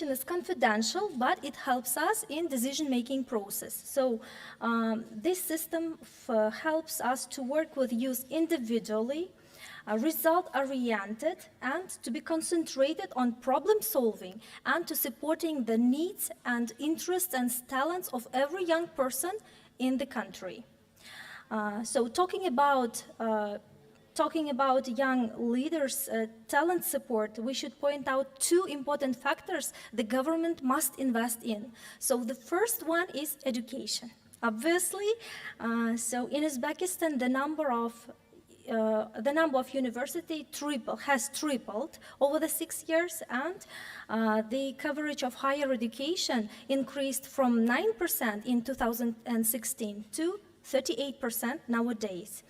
is confidential, but it helps us in decision-making process. So this system helps us to work with youth individually, result-oriented, and to be concentrated on problem-solving and to supporting the needs and interests and talents of every young person in the country. So talking about young leaders' talent support, we should point out two important factors the government must invest in. So the first one is education. Obviously, so in Uzbekistan, the number of universities has tripled over the 6 years, and the coverage of higher education increased from 9% in 2016 to 38% nowadays.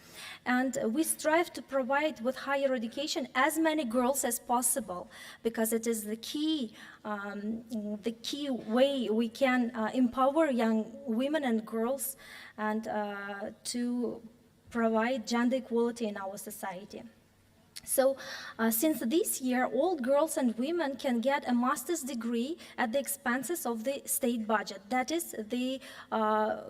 And we strive to provide with higher education as many girls as possible, because it is the key way we can empower young women and girls and to provide gender equality in our society. So since this year, all girls and women can get a master's degree at the expenses of the state budget. That is, the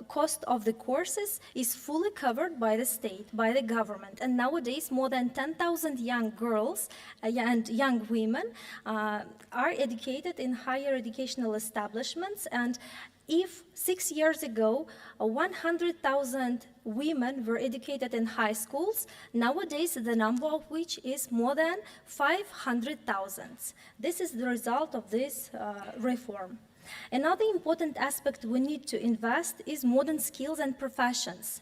cost of the courses is fully covered by the state, by the government. And nowadays, more than 10,000 young girls and young women are educated in higher educational establishments. And if 6 years ago, 100,000 women were educated in high schools, nowadays the number of which is more than 500,000. This is the result of this reform. Another important aspect we need to invest is modern skills and professions.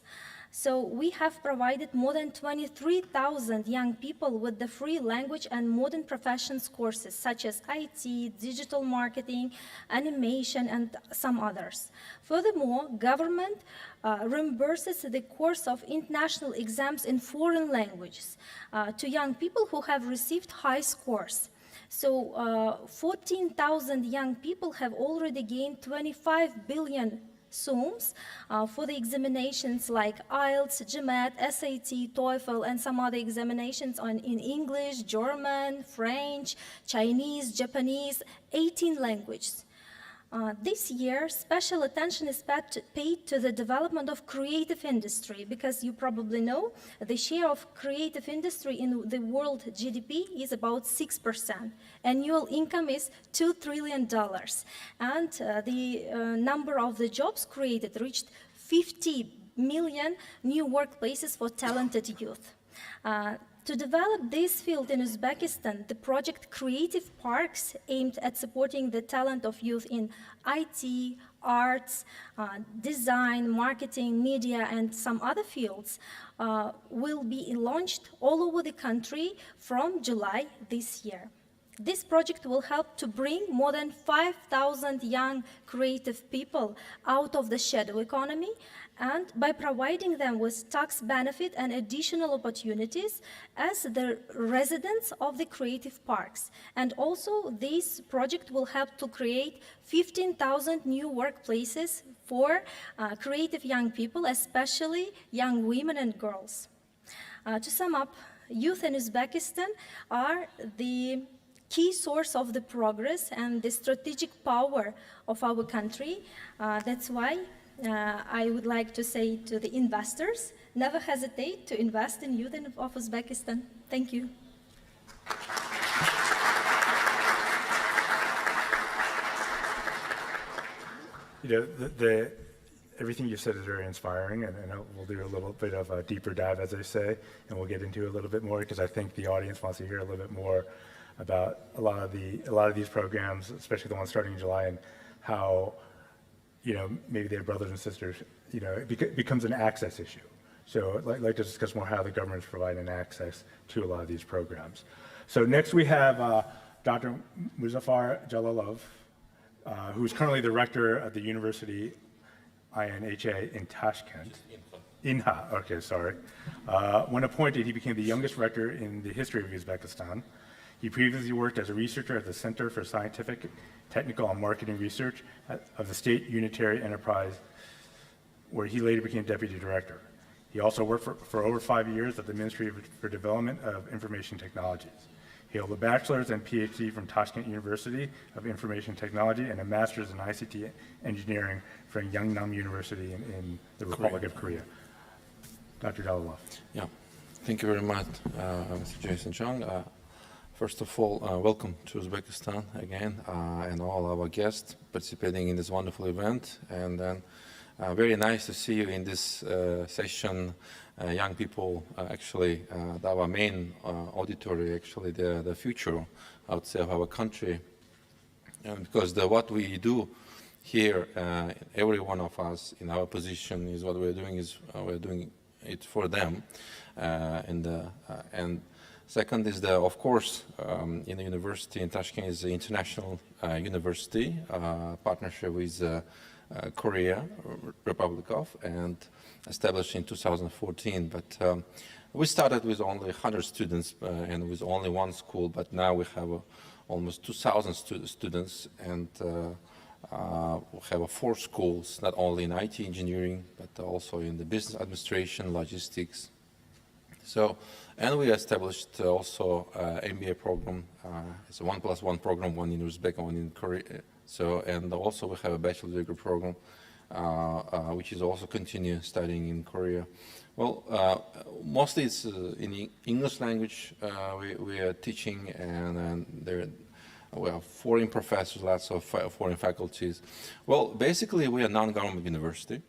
So we have provided more than 23,000 young people with the free language and modern professions courses, such as IT, digital marketing, animation, and some others. Furthermore, government reimburses the course of international exams in foreign languages to young people who have received high scores. So 14,000 young people have already gained 25 billion SOMs for the examinations like IELTS, GMAT, SAT, TOEFL, and some other examinations in English, German, French, Chinese, Japanese, 18 languages. This year, special attention is paid to the development of creative industry, because you probably know the share of creative industry in the world GDP is about 6%. Annual income is $2 trillion. And the number of the jobs created reached 50 million new workplaces for talented youth. To develop this field in Uzbekistan, the project Creative Parks, aimed at supporting the talent of youth in IT, arts, design, marketing, media, and some other fields, will be launched all over the country from July this year. This project will help to bring more than 5,000 young creative people out of the shadow economy, and by providing them with tax benefit and additional opportunities as the residents of the creative parks. And also, this project will help to create 15,000 new workplaces for creative young people, especially young women and girls. To sum up, youth in Uzbekistan are the key source of the progress and the strategic power of our country. That's why I would like to say to the investors, never hesitate to invest in youth of Uzbekistan. Thank you. You know, everything you said is very inspiring, and we'll do a little bit of a deeper dive, as I say, and we'll get into a little bit more, because I think the audience wants to hear a little bit more about a lot of these programs, especially the ones starting in July, and how, you know, maybe they have brothers and sisters. You know, it becomes an access issue. So I'd like to discuss more how the government is providing access to a lot of these programs. So next we have Dr. Muzaffar Jalalov, who is currently the rector of the University INHA in Tashkent. INHA, okay, sorry. When appointed, he became the youngest rector in the history of Uzbekistan. He previously worked as a researcher at the Center for Scientific, Technical, and Marketing Research of the State Unitary Enterprise, where he later became deputy director. He also worked for over 5 years at the Ministry for Development of Information Technologies. He held a bachelor's and PhD from Tashkent University of Information Technology and a master's in ICT engineering from Yangnam University in the Republic of Korea. Dr. Dalalov. Yeah, thank you very much, Mr. Jason Chung. First of all, welcome to Uzbekistan again, and all our guests participating in this wonderful event. And then very nice to see you in this session. Young people, actually, our main auditory, actually, the future, I would say, of our country. And because what we do here, every one of us in our position is what we're doing is we're doing it for them. And second is of course, in the university in Tashkent is the international university, partnership with Korea, Republic of, and established in 2014. But we started with only 100 students and with only one school, but now we have almost 2,000 students, and we have 4 schools, not only in IT engineering, but also in the business administration, logistics. So, and we established also MBA program. It's a 1+1 program, one in Uzbek and one in Korea. So, and also we have a bachelor's degree program, which is also continue studying in Korea. Well, mostly it's in English language we are teaching, and we have foreign professors, lots of foreign faculties. Well, basically we are non-government university.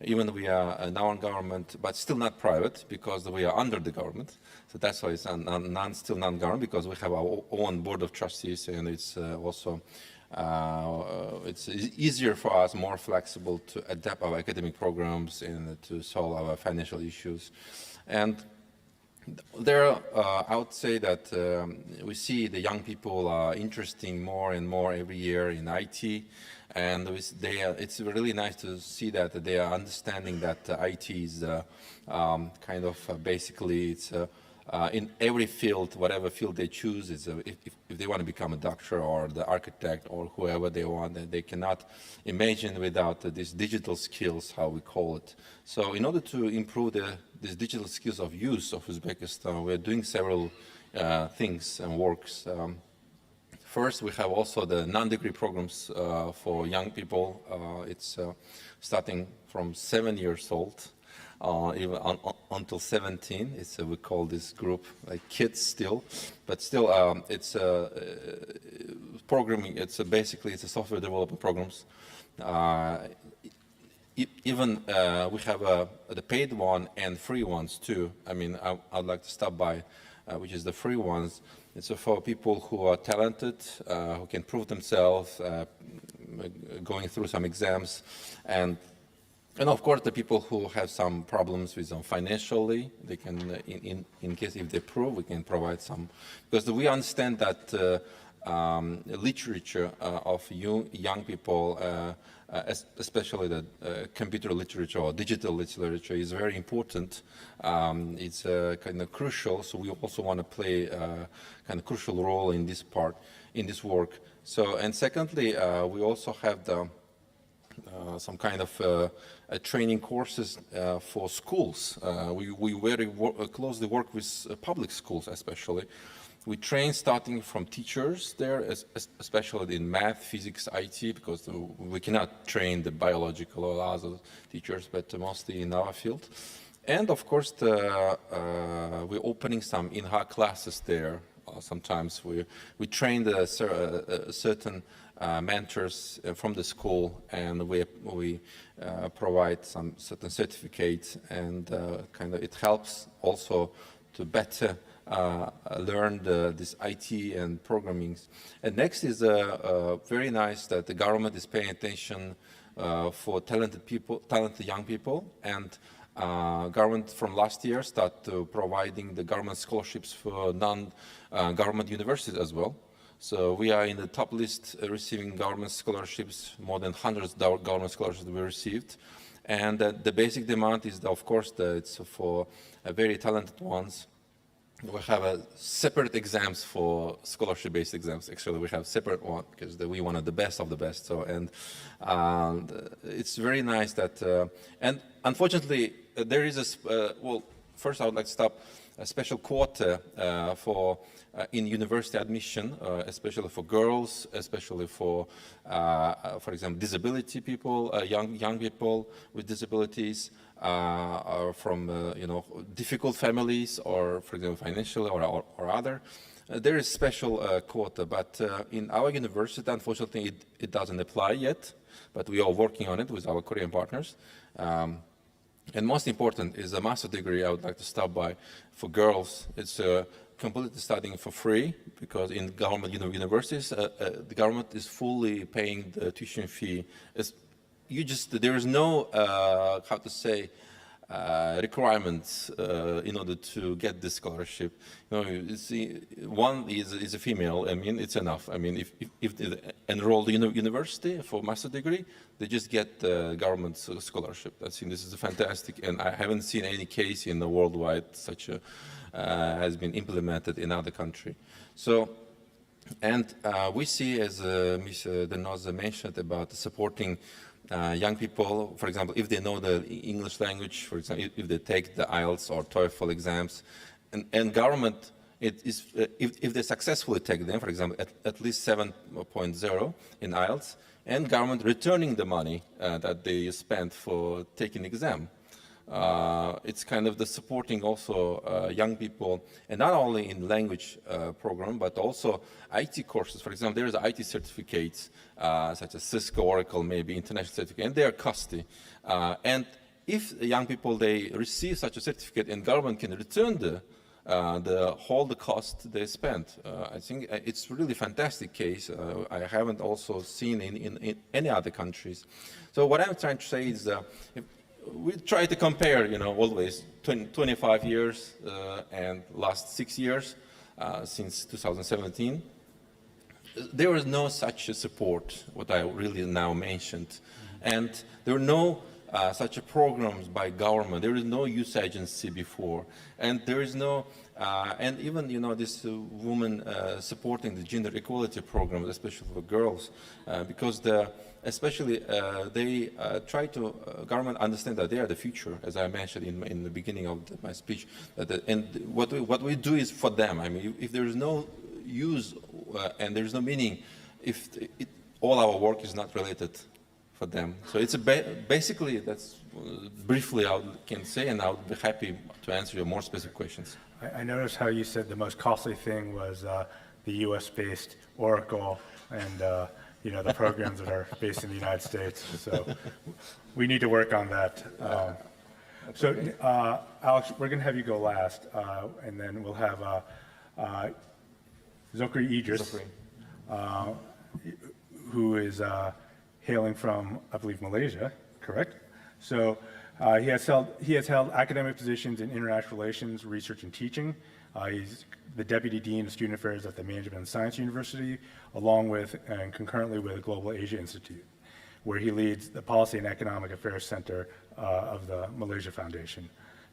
Even we are a non-government, but still not private, because we are under the government. So that's why it's still non-government, because we have our own board of trustees, and it's also it's easier for us, more flexible to adapt our academic programs and to solve our financial issues. And there, I would say that we see the young people are interested more and more every year in IT, and it's really nice to see that they are understanding that IT is kind of basically it's in every field, whatever field they choose, if they want to become a doctor or the architect or whoever they want, they cannot imagine without these digital skills, how we call it. So in order to improve these digital skills of use of Uzbekistan, we're doing several things and works. First, we have also the non-degree programs for young people. It's starting from 7 years old. Even until 17, we call this group like kids still, but still it's programming. It's basically it's a software development programs. Even we have the paid one and free ones too. I mean, I'd like to stop by, which is the free ones. It's for people who are talented, who can prove themselves, going through some exams, and of course, the people who have some problems with them financially, they can, in case if they prove, we can provide some, because we understand that literature of young people, especially the computer literature or digital literature, is very important. It's kind of crucial, so we also want to play a kind of crucial role in this part, in this work. So, and secondly, we also have some kind of training courses for schools. We very closely work with public schools, especially. We train starting from teachers there, especially in math, physics, IT, because we cannot train the biological or other teachers, but mostly in our field. And of course, we're opening some in-house classes there. Sometimes we train certain mentors from the school, and we provide some certain certificates, and kind of it helps also to better learn this IT and programming. And next is very nice that the government is paying attention for talented young people, and government from last year started providing the government scholarships for non-government universities as well. So we are in the top list receiving government scholarships, more than 100 government scholarships we received. And the basic demand is, of course, it's for very talented ones. We have separate exams for scholarship-based exams. Actually, we have separate one because we wanted the best of the best. So, and it's very nice that, and unfortunately, there is well, first I would like to stop. a special quota for in university admission, especially for girls, especially for example, disability people, young people with disabilities, or from difficult families, or for example, financial or other. There is special quota, but in our university, unfortunately, it doesn't apply yet. But we are working on it with our Korean partners. And most important is a master degree. I would like to start by for girls. It's completely studying for free, because in government universities, the government is fully paying the tuition fee. There is no how to say requirements in order to get this scholarship. You see, one is a female. I mean, it's enough. I mean, if they enroll in university for master degree, they just get the government scholarship. I think this is fantastic, and I haven't seen any case in the worldwide such a has been implemented in other country. So, and we see, as Ms. Denoza mentioned, about supporting young people, for example, if they know the English language, for example, if they take the IELTS or TOEFL exams, and government, if they successfully take them, for example, at least 7.0 in IELTS, and government returning the money that they spent for taking the exam. It's kind of the supporting also young people, and not only in language program, but also IT courses. For example, there is IT certificates such as Cisco, Oracle, maybe international certificate, and they are costly. And if young people, they receive such a certificate and government can return the cost they spent, I think it's really fantastic case. I haven't also seen in any other countries. So what I'm trying to say is we try to compare, always 25 years and last 6 years since 2017. There was no such a support, what I really now mentioned. And there were no such programs by government. There is no youth agency before. And there is no, and even, this woman supporting the gender equality program, especially for girls, because especially they try to, government understand that they are the future, as I mentioned in the beginning of my speech. And what we do is for them. I mean, if there is no use and there is no meaning, if all our work is not related for them. So it's basically, that's briefly I can say, and I would be happy to answer your more specific questions. I noticed how you said the most costly thing was the U.S.-based Oracle and the programs that are based in the United States. So we need to work on that. So Alex, we're going to have you go last, and then we'll have Zokri Idris, who is hailing from, I believe, Malaysia, correct? So he has held academic positions in international relations, research, and teaching. He's the Deputy Dean of Student Affairs at the Management and Science University, along with and concurrently with Global Asia Institute, where he leads the Policy and Economic Affairs Center of the Malaysia Foundation,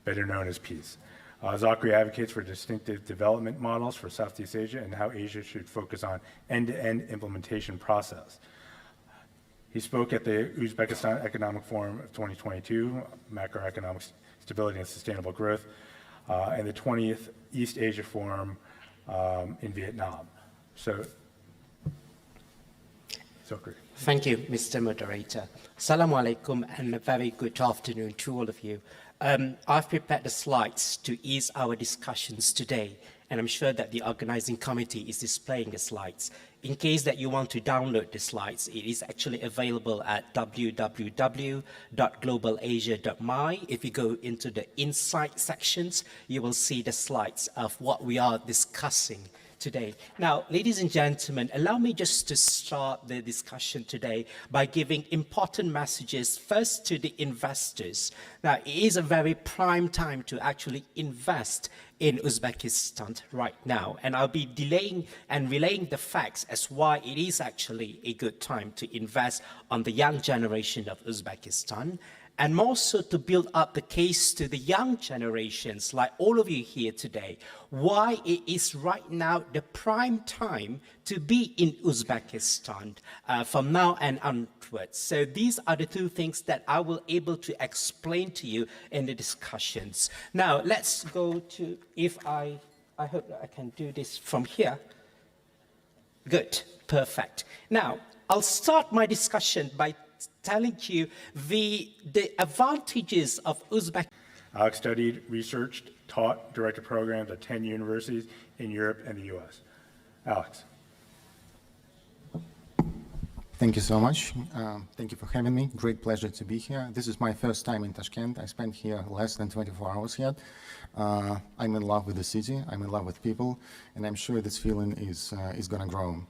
better known as PEACE. Zokri advocates for distinctive development models for Southeast Asia and how Asia should focus on end-to-end implementation process. He spoke at the Uzbekistan Economic Forum of 2022, Macroeconomic Stability and Sustainable Growth, and the 20th East Asia Forum in Vietnam. So, Zokri. Thank you, Mr. Moderator. Assalamu alaikum and a very good afternoon to all of you. I've prepared the slides to ease our discussions today, and I'm sure that the organizing committee is displaying the slides. In case that you want to download the slides, it is actually available at www.globalasia.my. If you go into the Insight sections, you will see the slides of what we are discussing today. Now, ladies and gentlemen, allow me just to start the discussion today by giving important messages first to the investors. Now, it is a very prime time to actually invest in Uzbekistan right now, and I'll be relaying the facts as why it is actually a good time to invest on the young generation of Uzbekistan. and more so to build up the case to the young generations, like all of you here today, why it is right now the prime time to be in Uzbekistan from now and onwards. So these are the two things that I will able to explain to you in the discussions. Now, let's go to, I hope that I can do this from here. Good, perfect. Now, I'll start my discussion by telling you the advantages of Uzbek. Alex studied, researched, taught, directed programs at 10 universities in Europe and the US. Alex. Thank you so much. Thank you for having me. Great pleasure to be here. This is my first time in Tashkent. I spent here less than 24 hours yet. I'm in love with the city. I'm in love with people, and I'm sure this feeling is going to grow.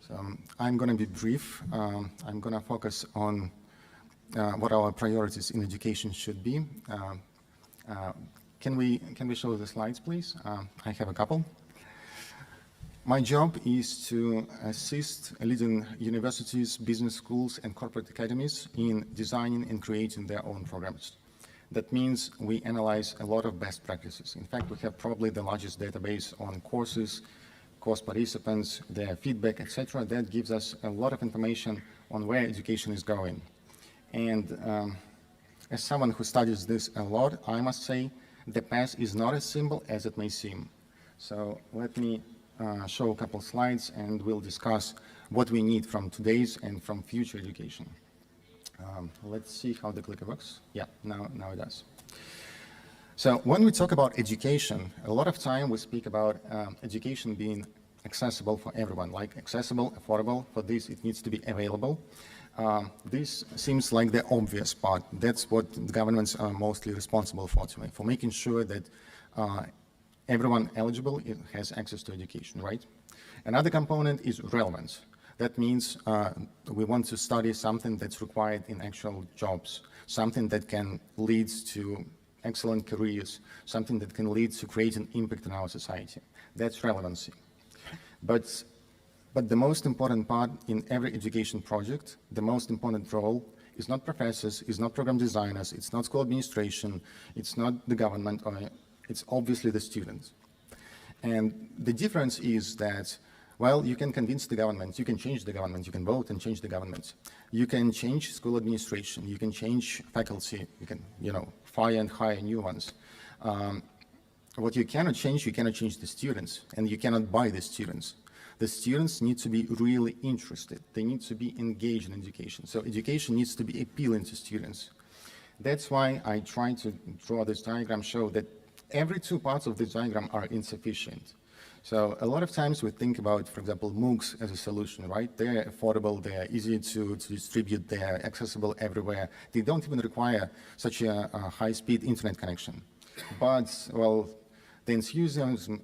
So I'm going to be brief. I'm going to focus on what our priorities in education should be. Can we show the slides, please? I have a couple. My job is to assist leading universities, business schools, and corporate academies in designing and creating their own programs. That means we analyze a lot of best practices. In fact, we have probably the largest database on courses, course participants, their feedback, etc. That gives us a lot of information on where education is going. And as someone who studies this a lot, I must say the path is not as simple as it may seem. So let me show a couple slides, and we'll discuss what we need from today's and from future education. Let's see how the clicker works. Yeah, now it does. So when we talk about education, a lot of time we speak about education being accessible for everyone, like accessible, affordable. For this, it needs to be available. This seems like the obvious part. That's what the governments are mostly responsible for making sure that everyone eligible has access to education, right? Another component is relevance. That means we want to study something that's required in actual jobs, something that can lead to excellent careers, something that can lead to creating impact in our society. That's relevancy. But the most important part in every education project, the most important role is not professors, is not program designers, it's not school administration, it's not the government, or it's obviously the students. And the difference is that, well, you can convince the government, you can change the government, you can vote and change the government. You can change school administration, you can change faculty, you can, fire and hire new ones. What you cannot change the students, and you cannot buy the students. The students need to be really interested. They need to be engaged in education. So education needs to be appealing to students. That's why I try to draw this diagram, show that every two parts of this diagram are insufficient. So a lot of times we think about, for example, MOOCs as a solution, right? They're affordable, they're easy to distribute, they're accessible everywhere. They don't even require such a high-speed internet connection. But, well, the enthusiasm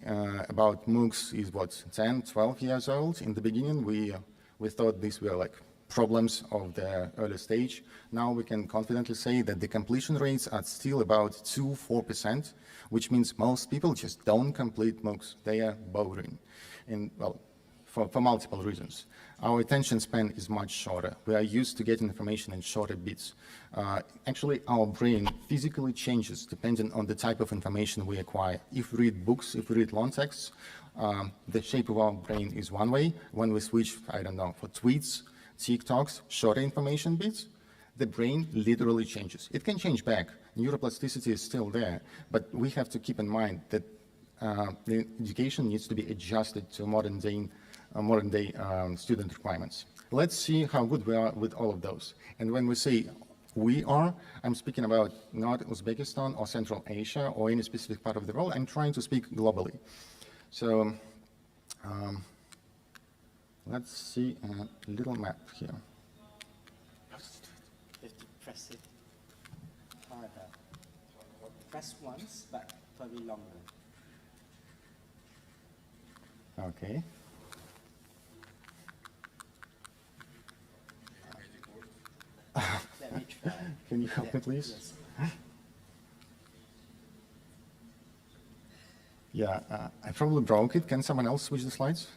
about MOOCs is what, 10, 12 years old. In the beginning, we thought these were like problems of the early stage. Now we can confidently say that the completion rates are still about 2-4%, which means most people just don't complete MOOCs. They are boring, and well, for multiple reasons. Our attention span is much shorter. We are used to getting information in shorter bits. Actually, our brain physically changes depending on the type of information we acquire. If we read books, if we read long texts, the shape of our brain is one way. When we switch, I don't know, for tweets, TikToks, shorter information bits, the brain literally changes. It can change back. Neuroplasticity is still there, but we have to keep in mind that the education needs to be adjusted to modern day student requirements. Let's see how good we are with all of those. And when we say we are, I'm speaking about not Uzbekistan or Central Asia or any specific part of the world. I'm trying to speak globally. So let's see a little map here. You have to press it harder. Press once, but probably longer. Okay. Let me try. Can you help me, please? Yes. Yeah, I probably broke it. Can someone else switch the slides?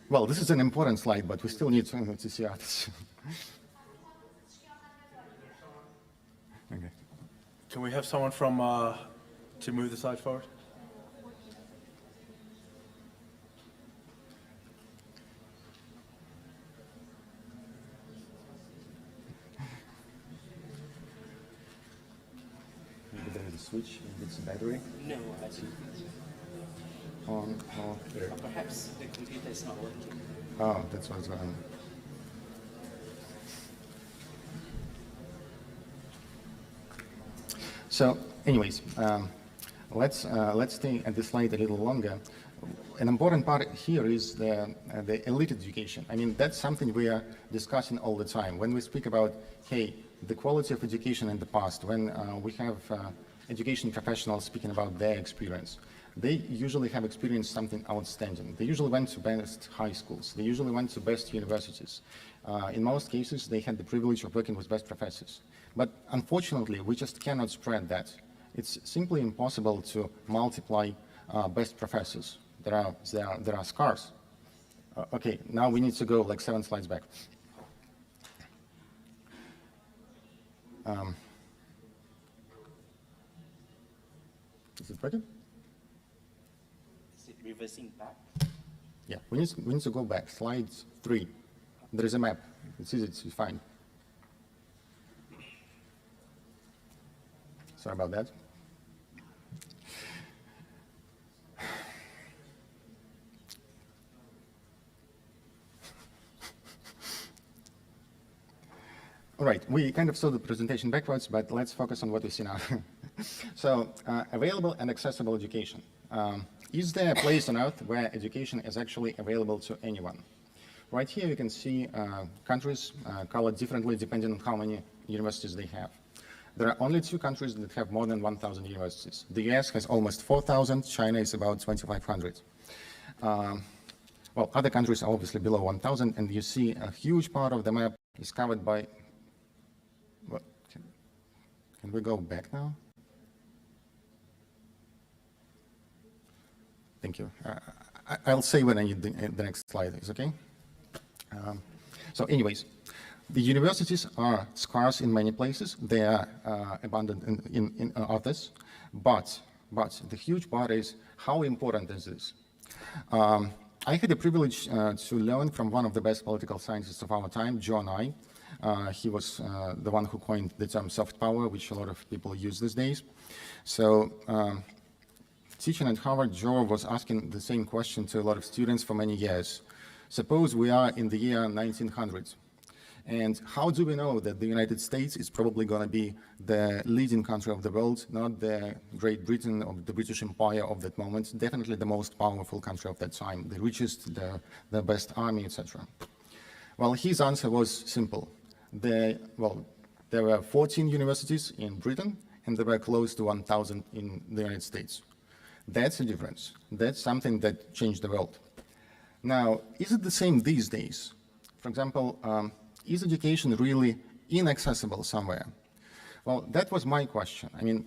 Well, this is an important slide, but we still need to see others. Okay. Can we have someone from, to move the slide forward? Maybe there is a switch, maybe it's a battery. No, I think On, perhaps the computer is not working. oh, that's what's going on. So, anyways, let's stay at this slide a little longer. An important part here is the elite education. I mean, that's something we are discussing all the time. When we speak about, hey, the quality of education in the past, when we have education professionals speaking about their experience, they usually have experienced something outstanding. They usually went to best high schools. They usually went to best universities. In most cases, they had the privilege of working with best professors. But unfortunately, we just cannot spread that. It's simply impossible to multiply best professors. There are scarce. Okay, now we need to go like 7 slides back. Is it better? Is it reversing back? Yeah, we need to go back. Slide 3. There is a map. It's easy to find. Sorry about that. All right, we kind of saw the presentation backwards, but let's focus on what we see now. So, available and accessible education. Is there a place on Earth where education is actually available to anyone? Right here you can see countries colored differently depending on how many universities they have. There are only 2 countries that have more than 1,000 universities. The US has almost 4,000, China is about 2,500. Well, other countries are obviously below 1,000, and you see a huge part of the map is covered by, well, can we go back now? Thank you. I'll say when I need the next slide, is okay? So anyways, the universities are scarce in many places. They are abundant in others. But the huge part is, how important is this? I had the privilege to learn from one of the best political scientists of our time, John Nye. He was the one who coined the term soft power, which a lot of people use these days. So teaching at Harvard, Joe was asking the same question to a lot of students for many years. Suppose we are in the year 1900, and how do we know that the United States is probably going to be the leading country of the world, not the Great Britain or the British Empire of that moment, definitely the most powerful country of that time, the richest, the best army, etc. Well, his answer was simple. There were 14 universities in Britain, and there were close to 1,000 in the United States. That's a difference. That's something that changed the world. Now, is it the same these days? For example, is education really inaccessible somewhere? Well, that was my question. I mean,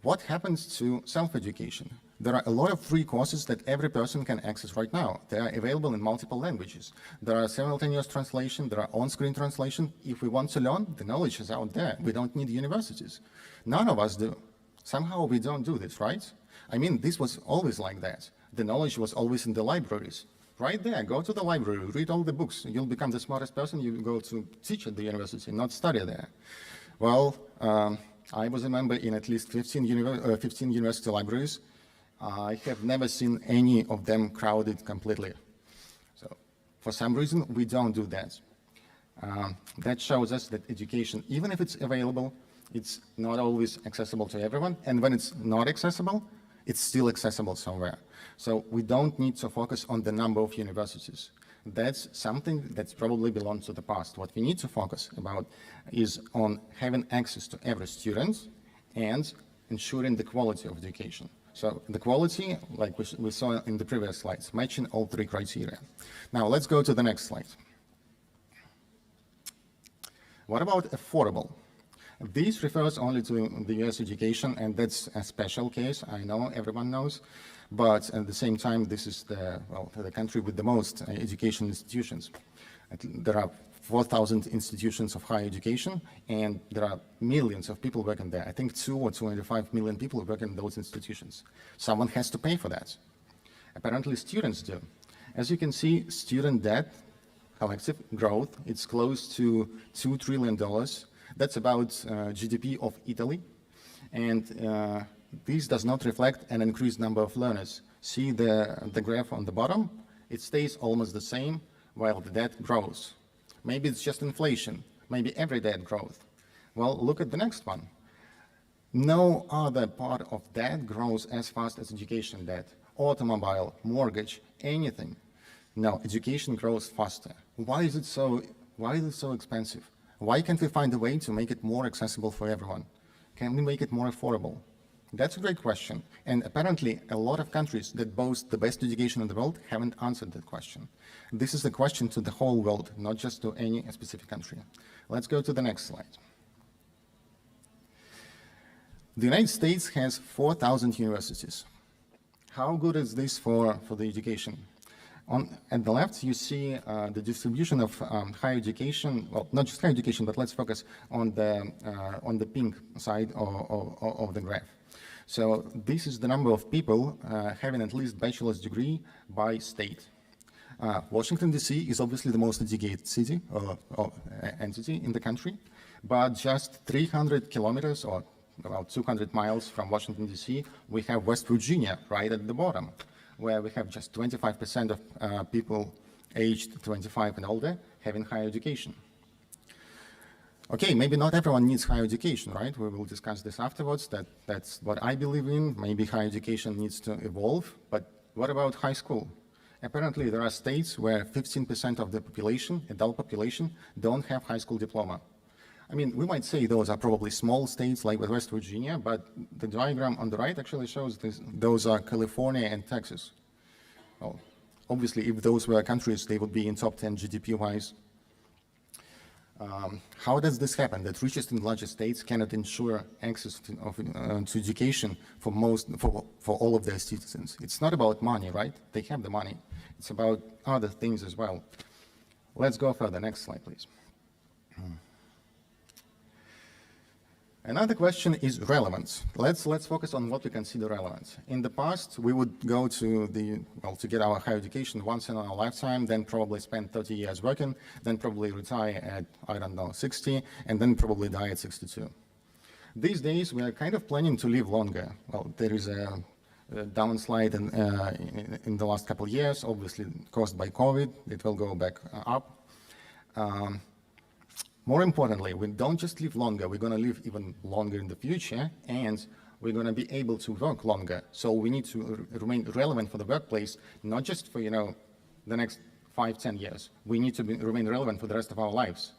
what happens to self-education? There are a lot of free courses that every person can access right now. They are available in multiple languages. There are simultaneous translation, there are on-screen translation. If we want to learn, the knowledge is out there. We don't need universities. None of us do. Somehow we don't do this, right? I mean, this was always like that. The knowledge was always in the libraries. Right there, go to the library, read all the books. You'll become the smartest person. You go to teach at the university, not study there. Well, I was a member in at least 15 university libraries. I have never seen any of them crowded completely. So for some reason, we don't do that. That shows us that education, even if it's available, it's not always accessible to everyone. And when it's not accessible, it's still accessible somewhere. So we don't need to focus on the number of universities. That's something that's probably belongs to the past. What we need to focus about is on having access to every student and ensuring the quality of education. So the quality, like we saw in the previous slides, matching all 3 criteria. Now let's go to the next slide. What about affordable? This refers only to the US education, and that's a special case, I know, everyone knows. but at the same time, this is the country with the most education institutions. There are 4,000 institutions of higher education, and there are millions of people working there. I think 2 or 2.5 million people work in those institutions. Someone has to pay for that. Apparently, students do. As you can see, student debt, collective growth, it's close to $2 trillion. That's about GDP of Italy. And this does not reflect an increased number of learners. See the graph on the bottom? It stays almost the same while the debt grows. Maybe it's just inflation. Maybe every debt growth. Well, look at the next one. No other part of debt grows as fast as education debt. Automobile, mortgage, anything. No, education grows faster. Why is it so expensive? Why can't we find a way to make it more accessible for everyone? Can we make it more affordable? That's a great question. And apparently, a lot of countries that boast the best education in the world haven't answered that question. This is a question to the whole world, not just to any specific country. Let's go to the next slide. The United States has 4,000 universities. How good is this for the education? At the left, you see the distribution of higher education, well, not just higher education, but let's focus on the pink side of the graph. So this is the number of people having at least bachelor's degree by state. Washington, D.C. is obviously the most educated city or entity in the country, but just 300 kilometers or about 200 miles from Washington, D.C., we have West Virginia right at the bottom, where we have just 25% of people aged 25 and older having higher education. Okay, maybe not everyone needs higher education, right? We will discuss this afterwards. That's what I believe in. Maybe higher education needs to evolve, but what about high school? Apparently, there are states where 15% of the population, adult population, don't have high school diploma. I mean, we might say those are probably small states like West Virginia, but the diagram on the right actually shows those are California and Texas. Well, obviously, if those were countries, they would be in top 10 GDP-wise. How does this happen, that richest and largest states cannot ensure access to education for all of their citizens? It's not about money, right? They have the money. It's about other things as well. Let's go further. Next slide, please. Another question is relevance. Let's focus on what we consider relevant. In the past, we would go to to get our higher education once in our lifetime, then probably spend 30 years working, then probably retire at, I don't know, 60, and then probably die at 62. These days, we are kind of planning to live longer. Well, there is a downslide in the last couple of years, obviously caused by COVID. It will go back up. More importantly, we don't just live longer, we're going to live even longer in the future, and we're going to be able to work longer. So we need to remain relevant for the workplace, not just for, the next 5, 10 years. We need to remain relevant for the rest of our lives.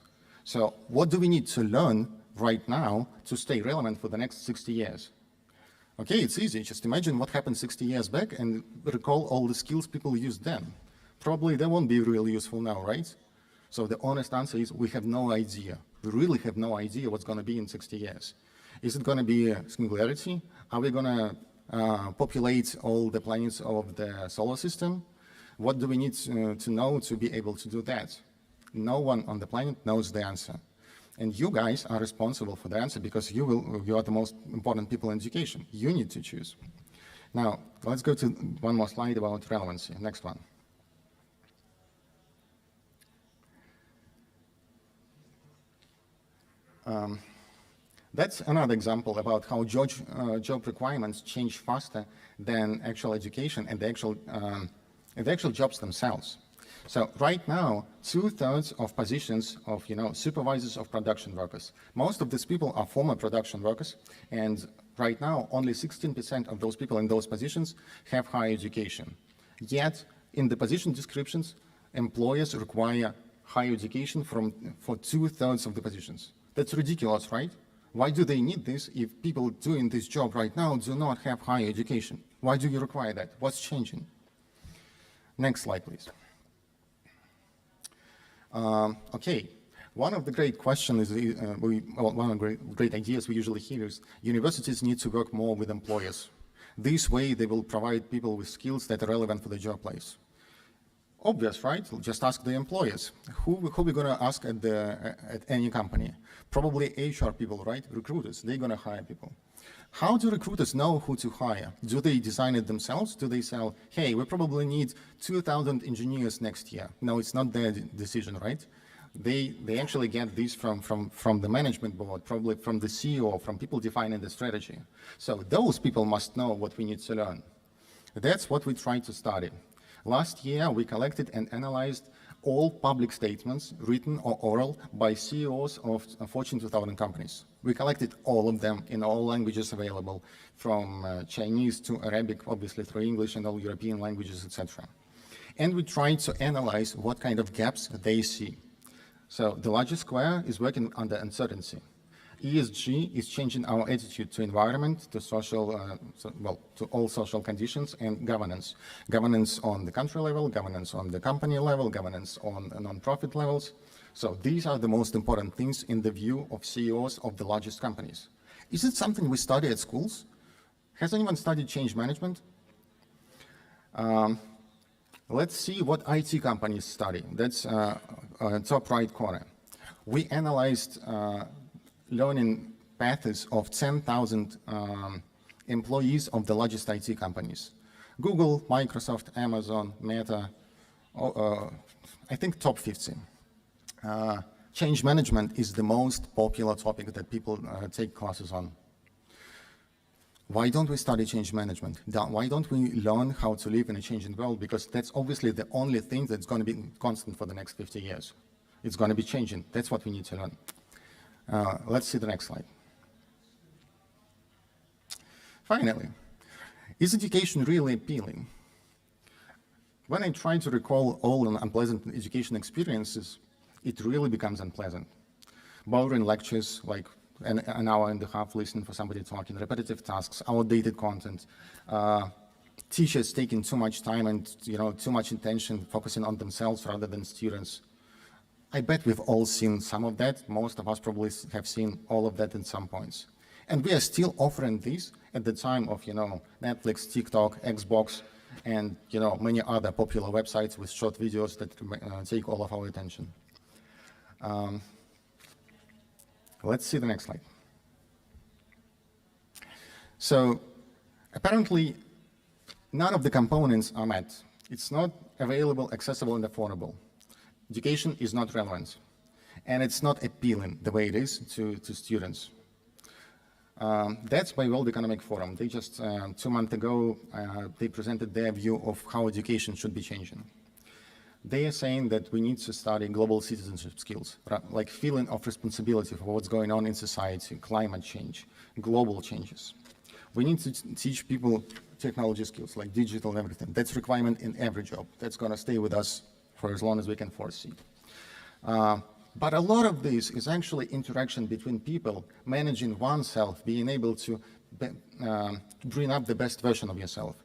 So what do we need to learn right now to stay relevant for the next 60 years? Okay, it's easy. Just imagine what happened 60 years back and recall all the skills people used then. Probably they won't be really useful now, right? So the honest answer is we have no idea. We really have no idea what's going to be in 60 years. Is it going to be singularity? Are we going to populate all the planets of the solar system? What do we need to know to be able to do that? No one on the planet knows the answer. And you guys are responsible for the answer because you are the most important people in education. You need to choose. Now, let's go to one more slide about relevancy. Next one. That's another example about how job requirements change faster than actual education and the actual jobs themselves. So right now, 2/3 of positions of supervisors of production workers. Most of these people are former production workers, and right now only 16% of those people in those positions have higher education. Yet in the position descriptions, employers require higher education for 2/3 of the positions. That's ridiculous, right? Why do they need this if people doing this job right now do not have higher education? Why do you require that? What's changing? Next slide, please. Okay, one of the great questions is, one of the great ideas we usually hear is universities need to work more with employers. This way, they will provide people with skills that are relevant for the job place. Obvious, right? Just ask the employers. Who we going to ask at any company? Probably HR people, right? Recruiters. They're going to hire people. How do recruiters know who to hire? Do they design it themselves? Do they say, hey, we probably need 2,000 engineers next year? No, it's not their decision, right? They actually get these from the management board, probably from the CEO, from people defining the strategy. So those people must know what we need to learn. That's what we try to study. Last year, we collected and analyzed all public statements, written or oral, by CEOs of Fortune 2000 companies. We collected all of them in all languages available, from Chinese to Arabic, obviously through English and all European languages, etc. And we tried to analyze what kind of gaps they see. So the largest square is working under uncertainty. ESG is changing our attitude to environment, to social, to all social conditions and governance. Governance on the country level, governance on the company level, governance on non-profit levels. So these are the most important things in the view of CEOs of the largest companies. Is it something we study at schools? Has anyone studied change management? Let's see what IT companies study. That's top right corner. We analyzed learning paths of 10,000 employees of the largest IT companies. Google, Microsoft, Amazon, Meta, I think top 50. Change management is the most popular topic that people take classes on. Why don't we study change management? Why don't we learn how to live in a changing world? Because that's obviously the only thing that's going to be constant for the next 50 years. It's going to be changing. That's what we need to learn. Let's see the next slide. Finally, is education really appealing? When I try to recall all unpleasant education experiences, it really becomes unpleasant. Boring lectures, like an hour and a half listening for somebody talking, repetitive tasks, outdated content, teachers taking too much time and too much attention focusing on themselves rather than students. I bet we've all seen some of that. Most of us probably have seen all of that at some points. And we are still offering this at the time of, Netflix, TikTok, Xbox, and, many other popular websites with short videos that take all of our attention. Let's see the next slide. So apparently, none of the components are met. It's not available, accessible, and affordable. Education is not relevant, and it's not appealing the way it is to students. That's by World Economic Forum. They just, 2 months ago, they presented their view of how education should be changing. They are saying that we need to study global citizenship skills, like feeling of responsibility for what's going on in society, climate change, global changes. We need to teach people technology skills, like digital and everything. That's a requirement in every job. That's going to stay with us for as long as we can foresee. But a lot of this is actually interaction between people, managing oneself, being able to bring up the best version of yourself.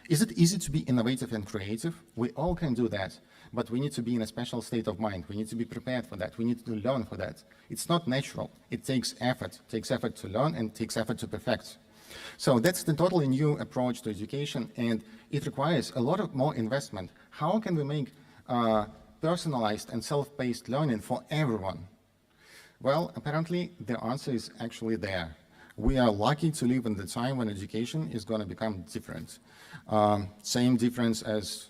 Is it easy to be innovative and creative? We all can do that, but we need to be in a special state of mind. We need to be prepared for that. We need to learn for that. It's not natural. It takes effort. It takes effort to learn and it takes effort to perfect. So that's the totally new approach to education, and it requires a lot of more investment. How can we make personalized and self-paced learning for everyone? Well, apparently the answer is actually there. We are lucky to live in the time when education is going to become different. Same difference as,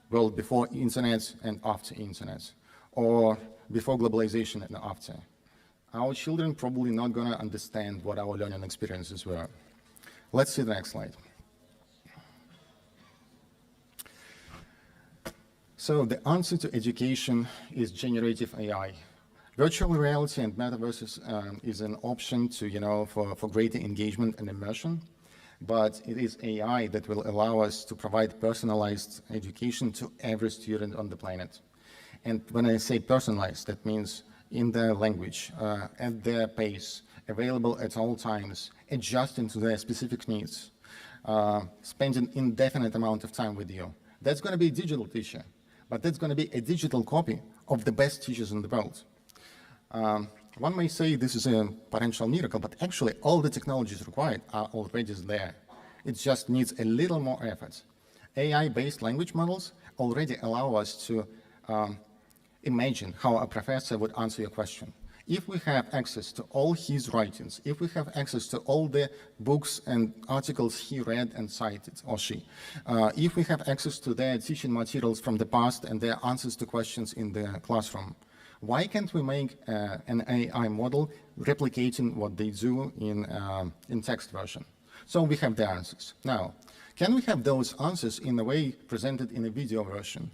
well, before internet and after internet, or before globalization and after. Our children probably not going to understand what our learning experiences were. Let's see the next slide. So the answer to education is generative AI. Virtual reality and metaverses is an option to, for greater engagement and immersion, but it is AI that will allow us to provide personalized education to every student on the planet. And when I say personalized, that means in their language, at their pace, available at all times, adjusting to their specific needs, spending indefinite amount of time with you. That's going to be a digital teacher, but that's going to be a digital copy of the best teachers in the world. One may say this is a potential miracle, but actually all the technologies required are already there. It just needs a little more effort. AI-based language models already allow us to imagine how a professor would answer your question. If we have access to all his writings, if we have access to all the books and articles he read and cited, or she, if we have access to their teaching materials from the past and their answers to questions in the classroom, why can't we make an AI model replicating what they do in text version? So we have the answers. Now, can we have those answers in a way presented in a video version?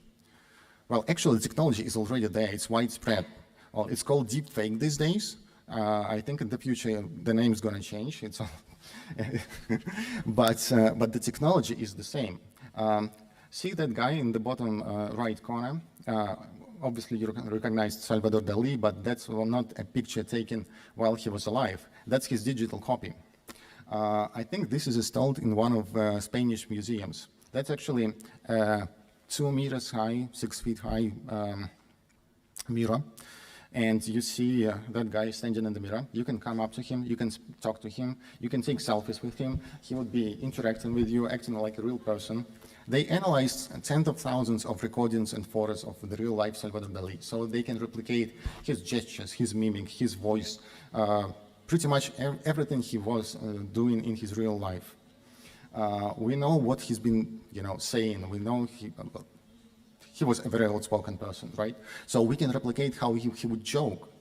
Well, actually, the technology is already there. It's widespread. Well, it's called deepfake these days. I think in the future the name is going to change. It's all but the technology is the same. See that guy in the bottom right corner? Obviously, you recognize Salvador Dali, but that's not a picture taken while he was alive. That's his digital copy. I think this is installed in one of Spanish museums. That's actually 2 meters high, 6 feet high mirror. And you see that guy standing in the mirror. You can come up to him, you can talk to him, you can take selfies with him. He would be interacting with you, acting like a real person. They analyzed tens of thousands of recordings and photos of the real life Salvador Dali, so they can replicate his gestures, his mimic, his voice, pretty much everything he was doing in his real life. We know what he's been, saying. We know he was a very outspoken person, right? So we can replicate how he would joke.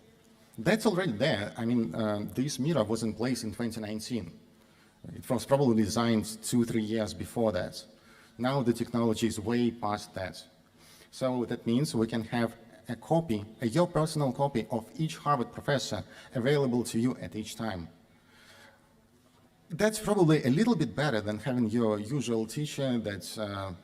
That's already there. I mean, this mirror was in place in 2019. It was probably designed 2-3 years before that. Now the technology is way past that. So that means we can have a copy, your personal copy of each Harvard professor available to you at each time. That's probably a little bit better than having your usual teacher that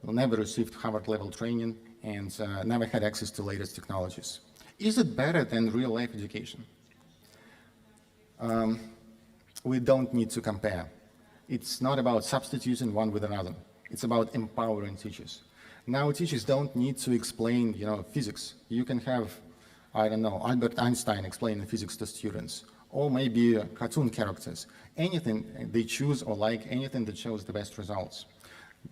never received Harvard-level training and never had access to latest technologies. Is it better than real-life education? We don't need to compare. It's not about substituting one with another. It's about empowering teachers. Now teachers don't need to explain, physics. You can have, I don't know, Albert Einstein explaining physics to students, or maybe cartoon characters. Anything they choose or like, anything that shows the best results.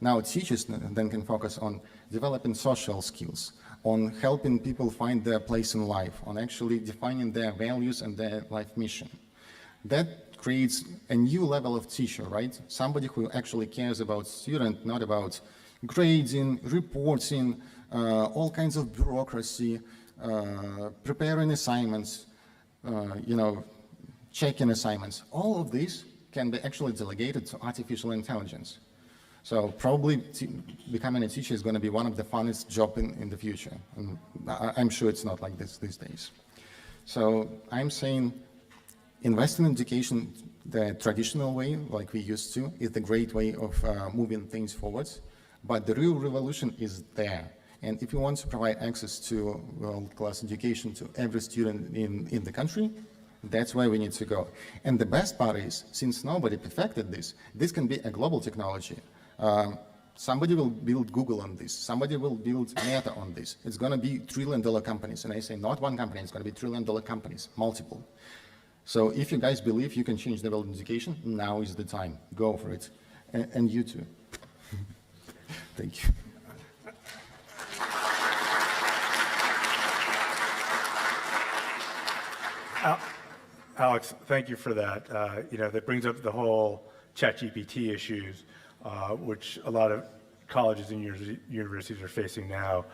Now teachers then can focus on developing social skills, on helping people find their place in life, on actually defining their values and their life mission. That creates a new level of teacher, right? Somebody who actually cares about student, not about grading, reporting, all kinds of bureaucracy, preparing assignments, checking assignments. All of this can be actually delegated to artificial intelligence. So probably becoming a teacher is going to be one of the funnest jobs in the future. And I'm sure it's not like this these days. So I'm saying invest in education the traditional way, like we used to, is the great way of moving things forward. But the real revolution is there. And if you want to provide access to world-class education to every student in the country, that's where we need to go. And the best part is, since nobody perfected this can be a global technology. Somebody will build Google on this. Somebody will build Meta on this. It's going to be trillion-dollar companies. And I say not one company, it's going to be trillion-dollar companies, multiple. So if you guys believe you can change the world in education, now is the time. Go for it. And you too. Thank you. Alex, thank you for that. That brings up the whole ChatGPT issues, which a lot of colleges and universities are facing now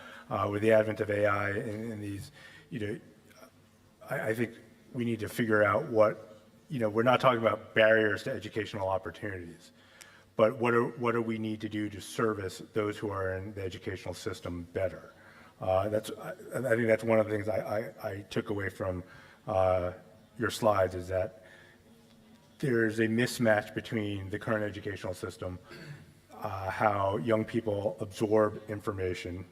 with the advent of AI and these, I think we need to figure out what, we're not talking about barriers to educational opportunities, but what do we need to do to service those who are in the educational system better? I think that's one of the things I took away from your slides, is that there's a mismatch between the current educational system, how young people absorb information,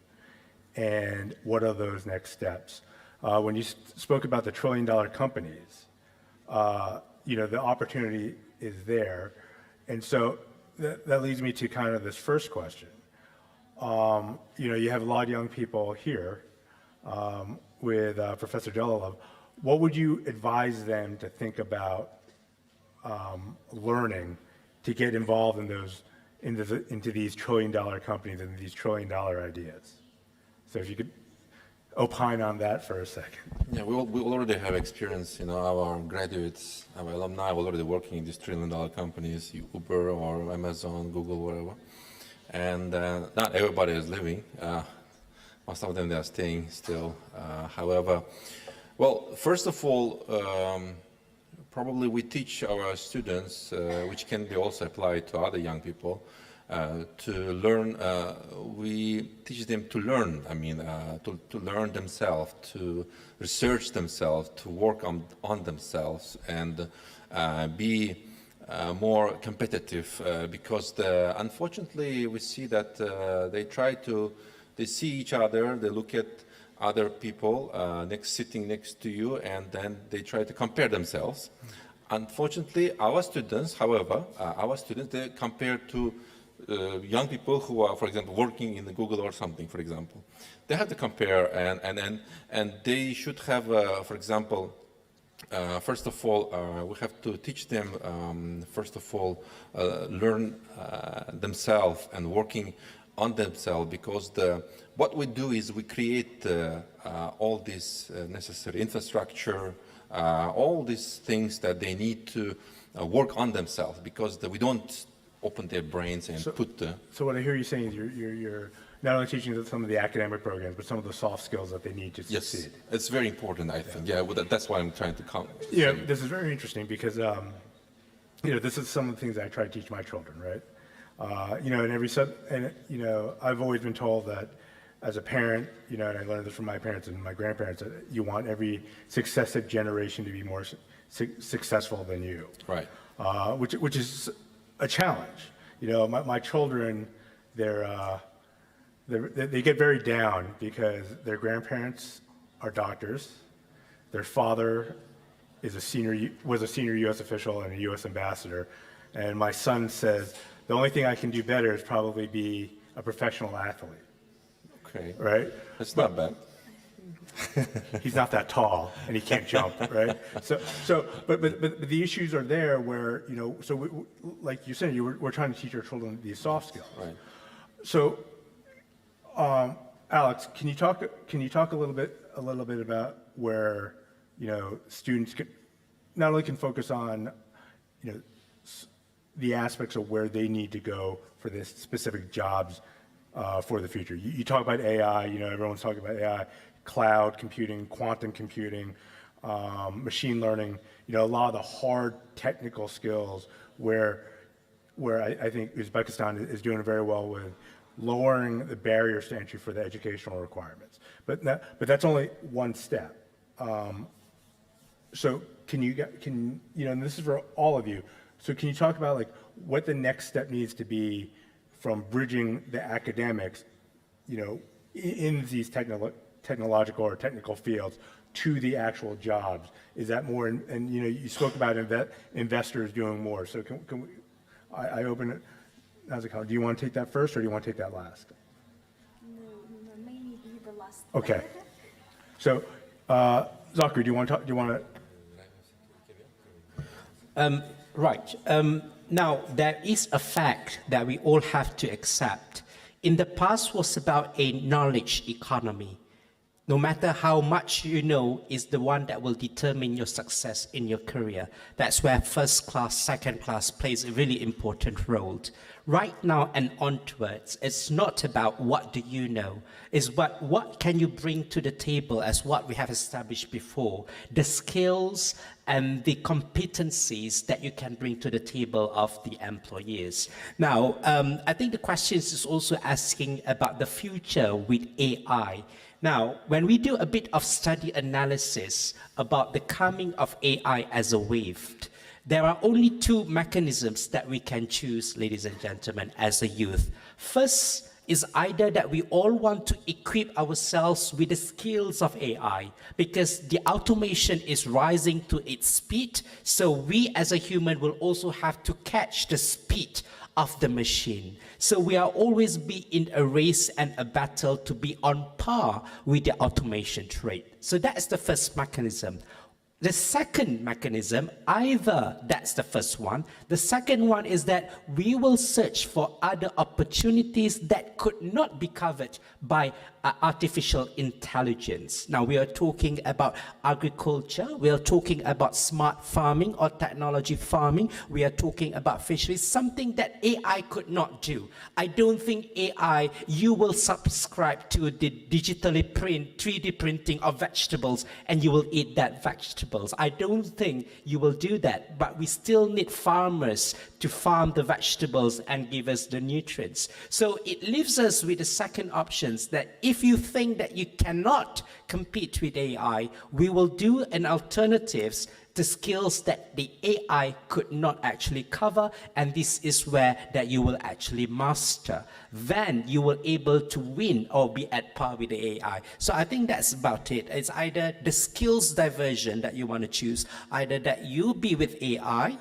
and what are those next steps. When you spoke about the trillion-dollar companies, the opportunity is there. And so that leads me to kind of this first question. You have a lot of young people here with Professor Delilov. What would you advise them to think about learning to get involved in those, into these trillion-dollar companies and these trillion-dollar ideas. So if you could opine on that for a second. Yeah, we already have experience, our graduates, our alumni are already working in these trillion-dollar companies, Uber or Amazon, Google, whatever. And not everybody is leaving. Most of them, they are staying still. However, well, first of all, probably we teach our students, which can be also applied to other young people, to learn. We teach them to learn. To learn themselves, to research themselves, to work on themselves, and be more competitive. Because unfortunately, we see that they see each other, they look at other people sitting next to you, and then they try to compare themselves. Unfortunately, our students, however, they compare to young people who are, for example, working in the Google or something, for example. They have to compare, and they should have, for example, first of all, we have to teach them, first of all, learn themselves and working on themselves, because what we do is we create all this necessary infrastructure, all these things that they need to work on themselves, because we don't open their brains and put the... So what I hear you saying is you're not only teaching them some of the academic programs, but some of the soft skills that they need to Yes, succeed. it's very important, I think. Yeah, well, that's why I'm trying to come. Yeah, this is very interesting because, this is some of the things I try to teach my children, right? I've always been told that as a parent, and I learned this from my parents and my grandparents, that you want every successive generation to be more successful than you. Right. Which is a challenge. My children, they get very down because their grandparents are doctors, their father was a senior U.S. official and a U.S. ambassador, and my son says, the only thing I can do better is probably be a professional athlete. Okay. Right? That's not bad. He's not that tall and he can't jump, right? But the issues are there where, like you said, we're trying to teach our children these soft skills. Right. So, Alex, can you talk a little bit about where, students not only can focus on, the aspects of where they need to go for this specific jobs for the future. You talk about AI, everyone's talking about AI, cloud computing, quantum computing, machine learning, a lot of the hard technical skills where I think Uzbekistan is doing very well with lowering the barriers to entry for the educational requirements. But that's only one step. So and this is for all of you, so can you talk about what the next step needs to be from bridging the academics, in these technological or technical fields to the actual jobs? Is that more, and you spoke about investors doing more. So can we, I open it, Nazika, do you want to take that first or do you want to take that last? No, maybe the last. Okay. So, Zakir, do you want to? Right. Now, there is a fact that we all have to accept. In the past was about a knowledge economy. No matter how much you know is the one that will determine your success in your career. That's where first class, second class plays a really important role. Right now and onwards, it's not about what do you know, it's what can you bring to the table as what we have established before, the skills and the competencies that you can bring to the table of the employees. Now, I think the question is also asking about the future with AI. Now, when we do a bit of study analysis about the coming of AI as a wave, there are only two mechanisms that we can choose, ladies and gentlemen, as a youth. First is either that we all want to equip ourselves with the skills of AI because the automation is rising to its speed, so we as a human will also have to catch the speed of the machine. So we are always be in a race and a battle to be on par with the automation trade. So that's the first mechanism. The second mechanism, either that's the first one. The second one is that we will search for other opportunities that could not be covered by artificial intelligence. Now, we are talking about agriculture, we are talking about smart farming or technology farming, we are talking about fisheries, something that AI could not do. I don't think AI, you will subscribe to the digitally 3D printing of vegetables and you will eat that vegetables. I don't think you will do that, but we still need farmers to farm the vegetables and give us the nutrients. So it leaves us with the second options that if you think that you cannot compete with AI, we will do an alternatives the skills that the AI could not actually cover, and this is where that you will actually master. Then you will able to win or be at par with the AI. So I think that's about it. It's either the skills diversion that you want to choose, either that you be with AI,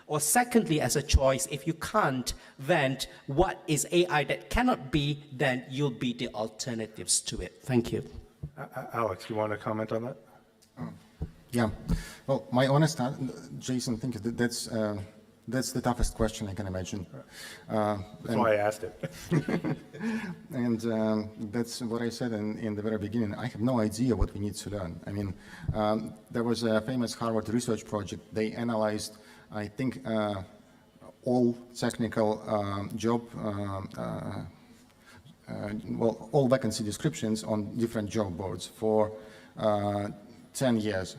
or secondly, as a choice, if you can't, then what is AI that cannot be, then you'll be the alternatives to it. Thank you. Alex, you want to comment on that? Yeah. Well, my honest Jason, thank you. That's the toughest question I can imagine. That's why I asked it. And that's what I said in the very beginning. I have no idea what we need to learn. I mean, there was a famous Harvard research project. They analyzed, I think, all technical all vacancy descriptions on different job boards for 10 years.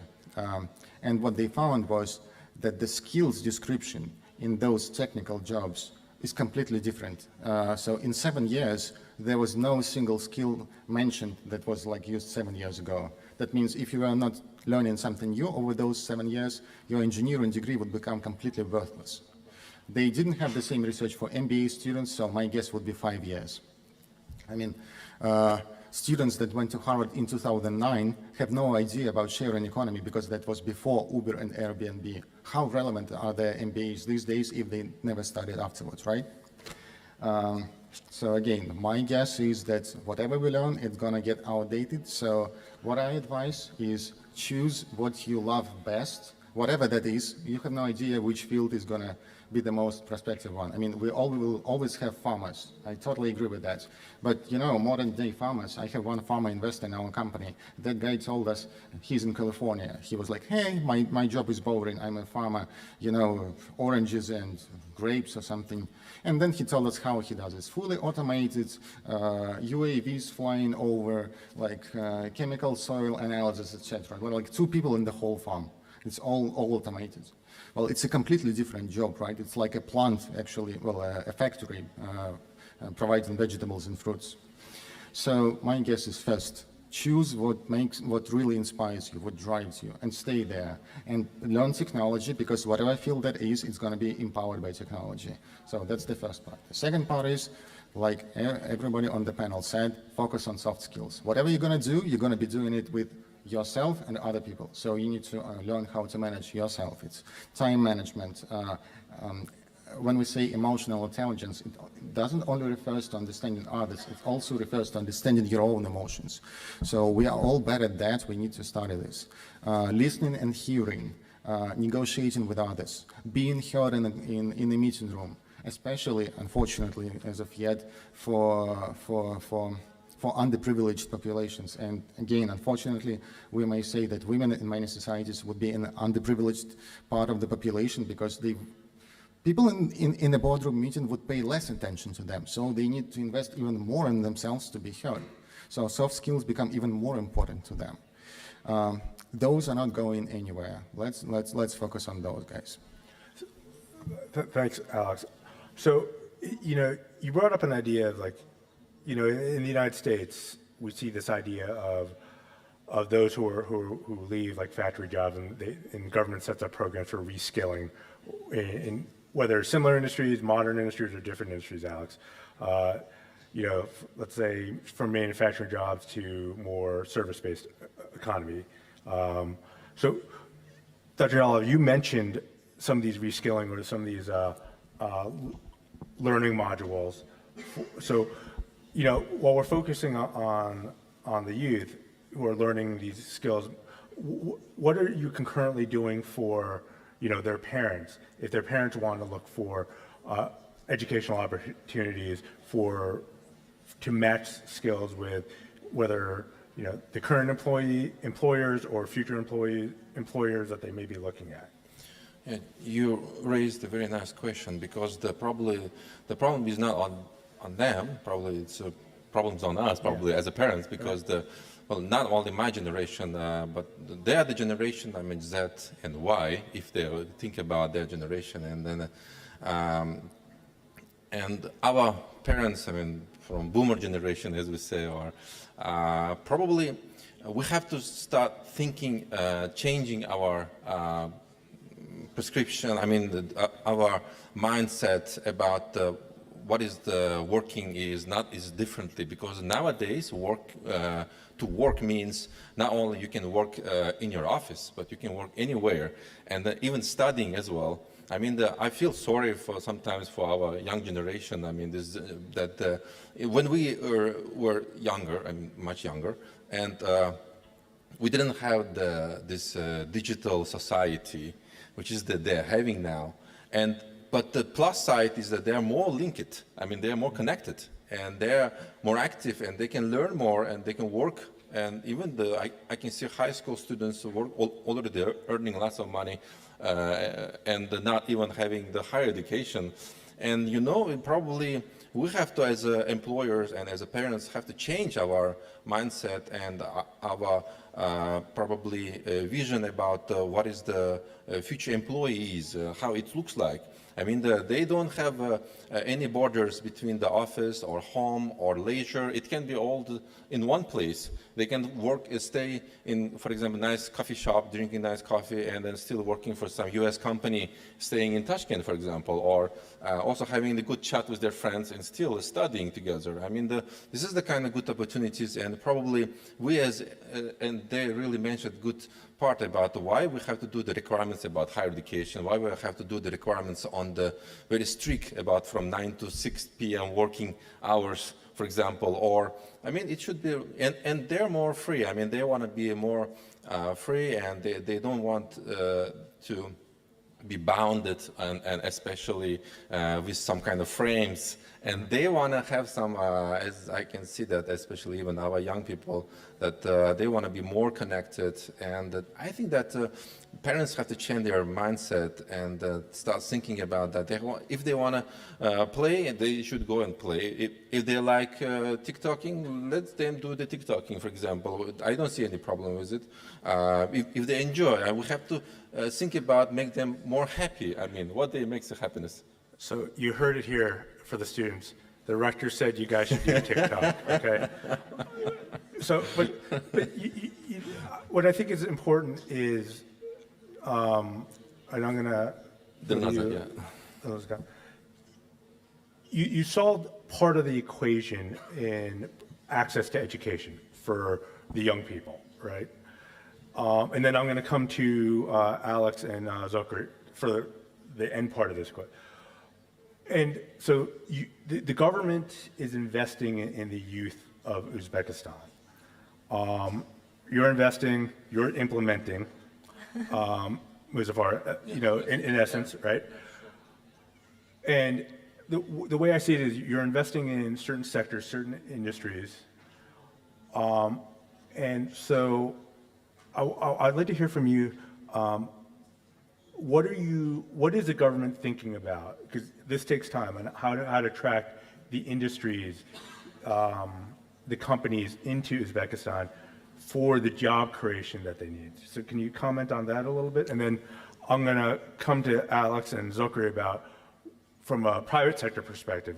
And what they found was that the skills description in those technical jobs is completely different. So in 7 years, there was no single skill mentioned that was like used 7 years ago. That means if you are not learning something new over those 7 years, your engineering degree would become completely worthless. They didn't have the same research for MBA students, so my guess would be 5 years. I mean, students that went to Harvard in 2009 have no idea about sharing economy because that was before Uber and Airbnb. How relevant are their MBAs these days if they never studied afterwards, right? So again, my guess is that whatever we learn, it's gonna get outdated. So what I advise is choose what you love best, whatever that is. You have no idea which field is gonna be the most prospective one. I mean, we will always have farmers. I totally agree with that. But, you know, modern day farmers, I have one farmer investor in our company. That guy told us, he's in California. He was like, hey, my job is boring. I'm a farmer, you know, oranges and grapes or something. And then he told us how he does it. It's fully automated, UAVs flying over, like chemical soil analysis, etc. We're like 2 people in the whole farm. It's all automated. Well, it's a completely different job, right? It's like a plant, actually, well, a factory providing vegetables and fruits. So my guess is first, choose what really inspires you, what drives you, and stay there. And learn technology, because whatever field that is, it's going to be empowered by technology. So that's the first part. The second part is, like everybody on the panel said, focus on soft skills. Whatever you're going to do, you're going to be doing it with yourself and other people. So you need to learn how to manage yourself. It's time management. When we say emotional intelligence, it doesn't only refers to understanding others, it also refers to understanding your own emotions. So we are all bad at that. We need to study this. Listening and hearing, negotiating with others, being heard in a meeting room, especially, unfortunately, as of yet, for underprivileged populations. And again, unfortunately, we may say that women in many societies would be an underprivileged part of the population because people in a boardroom meeting would pay less attention to them. So they need to invest even more in themselves to be heard. So soft skills become even more important to them. Those are not going anywhere. Let's focus on those guys. Thanks, Alex. So, you know, you brought up an idea of like, you know, in the United States, we see this idea of those who leave like factory jobs, and government sets up programs for reskilling in whether similar industries, modern industries, or different industries. Alex, you know, let's say from manufacturing jobs to more service-based economy. So, Dr. Olive, you mentioned some of these reskilling or some of these learning modules. So, you know, while we're focusing on the youth who are learning these skills, what are you concurrently doing for, their parents, if their parents want to look for educational opportunities to match skills with whether, the current employers or future employers that they may be looking at? Yeah, you raised a very nice question, because the problem is not on them. Probably it's problems on us, probably as a parents, because not only my generation, but they are the generation, Z and Y, if they think about their generation, and then and our parents, from boomer generation, as we say, or probably we have to start thinking, changing our prescription, our mindset about what is the working is differently, because nowadays to work means not only you can work in your office, but you can work anywhere, and even studying as well. I feel sorry sometimes for our young generation. When we were younger, much younger, and we didn't have this digital society, which is that they're having now. But the plus side is that they're more linked. They're more connected, and they're more active, and they can learn more, and they can work. And even I can see high school students who work already earning lots of money, and not even having the higher education. And probably we have to, as employers and as parents, have to change our mindset and our probably vision about what is the future employees, how it looks like. They don't have any borders between the office or home or leisure. It can be all in one place. They can work, stay in, for example, nice coffee shop, drinking nice coffee, and then still working for some US company, staying in Tashkent, for example, or also having a good chat with their friends and still studying together. This is the kind of good opportunities, and probably we and they really mentioned good part about why we have to do the requirements about higher education, why we have to do the requirements on the very strict about from 9 to 6 p.m. working hours, for example, or, it should be, and they're more free. They want to be more free, and they don't want to be bounded, and especially with some kind of frames. And they want to have some, as I can see that, especially even our young people, that they want to be more connected. And I think that parents have to change their mindset and start thinking about that. If they want to play, they should go and play. If they like TikToking, let them do the TikToking, for example. I don't see any problem with it. If they enjoy, we have to think about make them more happy. What makes the happiness? So you heard it here for the students. The rector said you guys should do TikTok, okay? So, but what I think is important is, and I'm gonna, you solved part of the equation in access to education for the young people, right? And then I'm gonna come to Alex and Zokri for the end part of this question. And so the government is investing in the youth of Uzbekistan. You're investing, you're implementing, Muzaffar, in essence, right? And the way I see it is you're investing in certain sectors, certain industries. And so I'd like to hear from you, what is the government thinking about? Because this takes time, and how to attract the industries, the companies into Uzbekistan for the job creation that they need. So can you comment on that a little bit? And then I'm going to come to Alex and Zokri about, from a private sector perspective,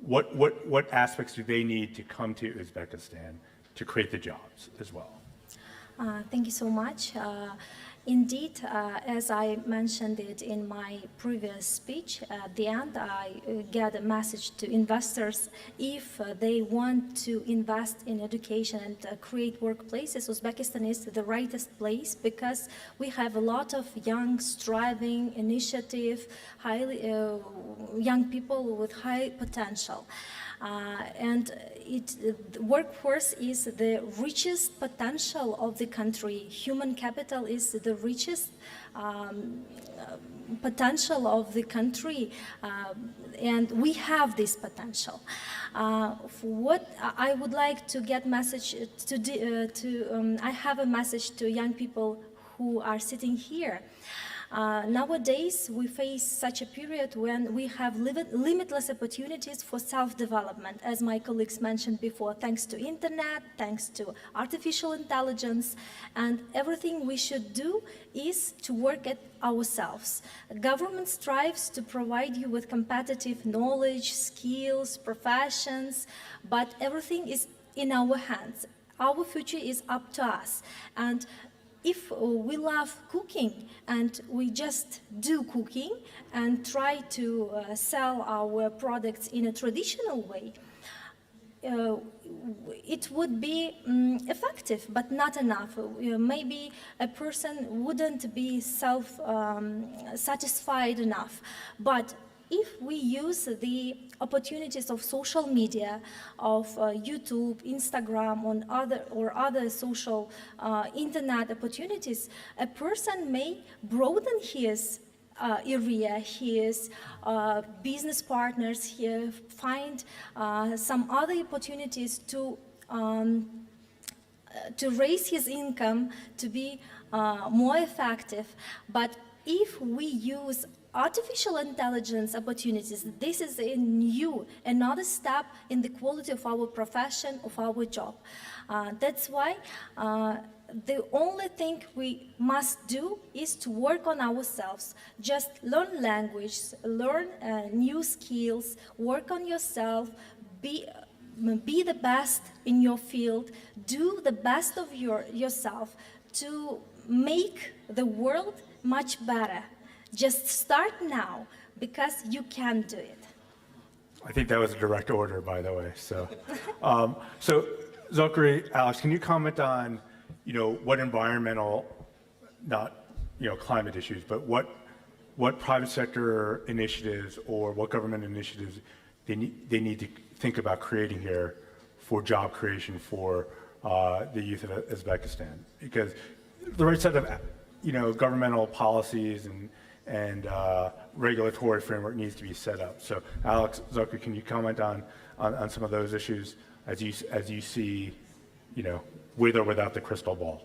what aspects do they need to come to Uzbekistan to create the jobs as well? Thank you so much. Indeed, as I mentioned it in my previous speech, at the end, I get a message to investors. If they want to invest in education and create workplaces, Uzbekistan is the rightest place, because we have a lot of young, striving, initiative, highly young people with high potential. And workforce is the richest potential of the country. Human capital is the richest potential of the country, and we have this potential. What I would like to get message I have a message to young people who are sitting here. Nowadays, we face such a period when we have limitless opportunities for self-development, as my colleagues mentioned before, thanks to internet, thanks to artificial intelligence, and everything we should do is to work at ourselves. Government strives to provide you with competitive knowledge, skills, professions, but everything is in our hands. Our future is up to us. And if we love cooking and we just do cooking and try to sell our products in a traditional way, it would be effective, but not enough. Maybe a person wouldn't be satisfied enough. But if we use the opportunities of social media, of YouTube, Instagram, or other social internet opportunities, a person may broaden his area, his business partners here, find some other opportunities to raise his income, to be more effective. But if we use artificial intelligence opportunities, this is another step in the quality of our profession, of our job. That's why the only thing we must do is to work on ourselves. Just learn language, learn new skills, work on yourself, be the best in your field, do the best of yourself to make the world much better. Just start now, because you can do it. I think that was a direct order, by the way. So, so Zachary, Alex, can you comment on, what environmental, not, climate issues, but what private sector initiatives or what government initiatives they need to think about creating here for job creation for the youth of Uzbekistan? Because the right set of, governmental policies and regulatory framework needs to be set up. So, Alex, Zachary, can you comment on some of those issues as you see, with or without the crystal ball?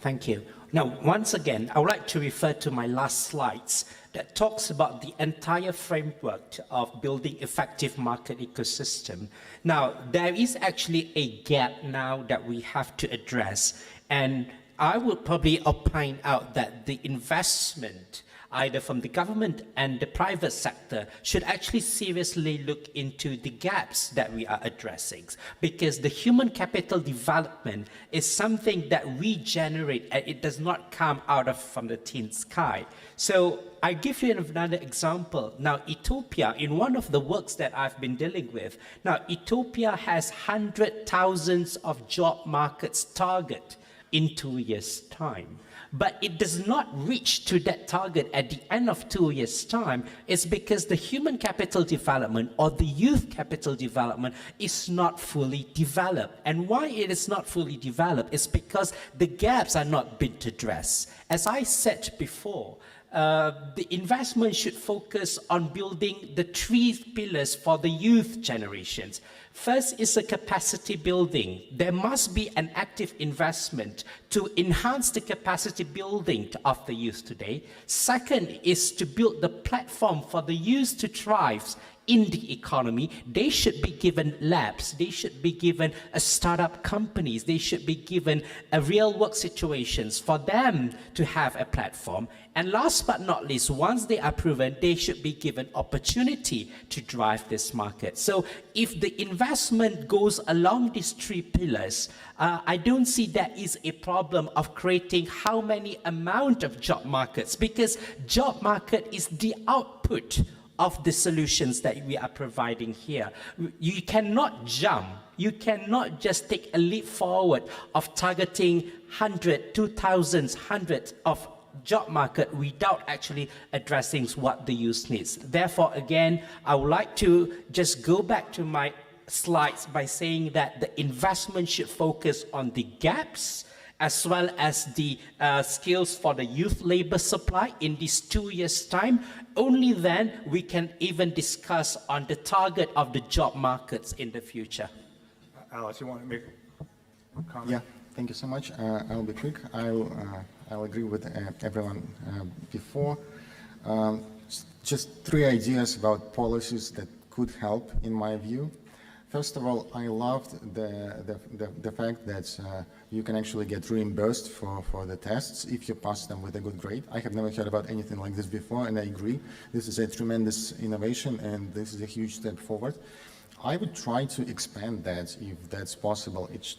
Thank you. Now, once again, I would like to refer to my last slides that talks about the entire framework of building effective market ecosystem. Now, there is actually a gap now that we have to address, and I would probably opine out that the investment, either from the government and the private sector, should actually seriously look into the gaps that we are addressing, because the human capital development is something that we generate, and it does not come from the thin sky. So I give you another example. Now, Ethiopia, in one of the works that I've been dealing with, now Ethiopia has 100,000 of job markets target in 2 years' time. But it does not reach to that target at the end of 2 years' time. It's because the human capital development or the youth capital development is not fully developed. And why it is not fully developed is because the gaps are not being addressed. As I said before, the investment should focus on building the 3 pillars for the youth generations. First is a capacity building. There must be an active investment to enhance the capacity building of the youth today. Second is to build the platform for the youth to thrive in the economy. They should be given labs, they should be given a startup companies, they should be given a real work situations for them to have a platform. And last but not least, once they are proven, they should be given opportunity to drive this market. So if the investment goes along these 3 pillars, I don't see that is a problem of creating how many amount of job markets, because job market is the output of the solutions that we are providing here. You cannot jump. You cannot just take a leap forward of targeting 100, 2,000, hundreds of job market without actually addressing what the youth needs. Therefore, again, I would like to just go back to my slides by saying that the investment should focus on the gaps as well as the skills for the youth labor supply in these 2 years' time. Only then we can even discuss on the target of the job markets in the future. Alex, you want to make a comment? Yeah, thank you so much. I'll be quick. I'll agree with everyone before. Just 3 ideas about policies that could help, in my view. First of all, I loved the fact that you can actually get reimbursed for the tests if you pass them with a good grade. I have never heard about anything like this before, and I agree. This is a tremendous innovation, and this is a huge step forward. I would try to expand that if that's possible. It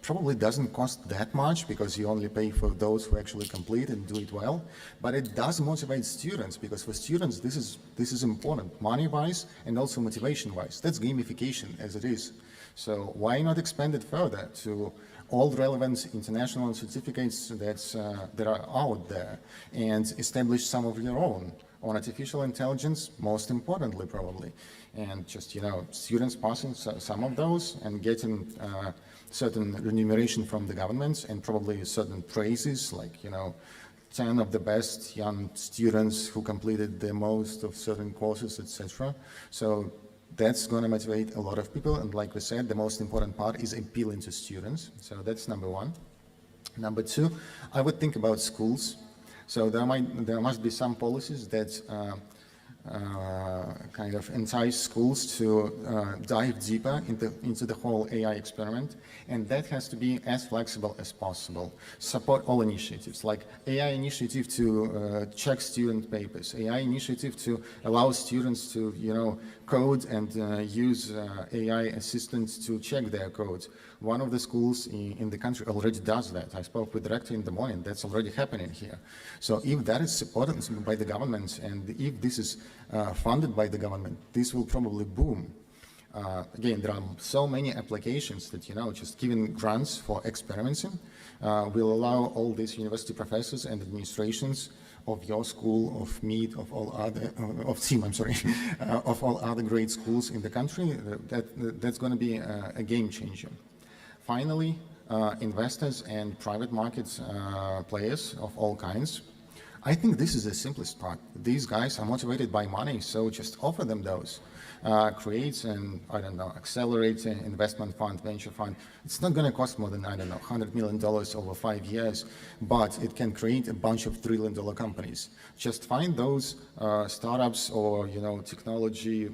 probably doesn't cost that much because you only pay for those who actually complete and do it well, but it does motivate students, because for students this is important, money-wise and also motivation-wise. That's gamification as it is. So why not expand it further to all relevant international certificates that are out there, and establish some of your own on artificial intelligence, most importantly probably, and just, you know, students passing some of those and getting certain remuneration from the government, and probably certain praises, like, you know, 10 of the best young students who completed the most of certain courses, etc. So that's going to motivate a lot of people, and like we said, the most important part is appealing to students. So that's number one. Number two, I would think about schools. So there must be some policies that kind of entice schools to dive deeper into the whole AI experiment, and that has to be as flexible as possible. Support all initiatives, like AI initiative to check student papers, AI initiative to allow students to, you know, code and use AI assistants to check their codes. One of the schools in the country already does that. I spoke with the rector in the morning. That's already happening here. So if that is supported by the government, and if this is funded by the government, this will probably boom. Again, there are so many applications that, you know, just giving grants for experimenting will allow all these university professors and administrations of your school, of MEET, of all other, of SEAM, I'm sorry, of all other great schools in the country. That's going to be a game changer. Finally, investors and private market players of all kinds. I think this is the simplest part. These guys are motivated by money, so just offer them those. Create an, I don't know, accelerate an investment fund, venture fund. It's not going to cost more than, I don't know, $100 million over 5 years, but it can create a bunch of $1 trillion companies. Just find those startups or, you know, technology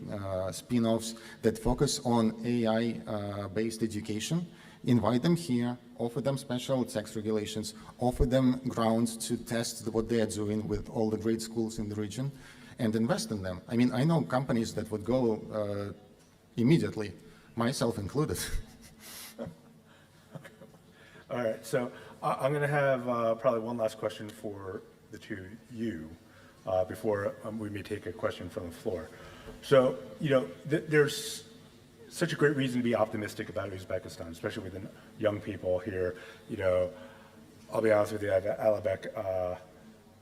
spin-offs that focus on AI-based education. Invite them here, offer them special tax regulations, offer them grounds to test what they are doing with all the great schools in the region, and invest in them. I mean, I know companies that would go immediately, myself included. All right, so I'm going to have probably one last question for the two of you before we may take a question from the floor. So, you know, there's such a great reason to be optimistic about Uzbekistan, especially with the young people here. You know, I'll be honest with you, Alibek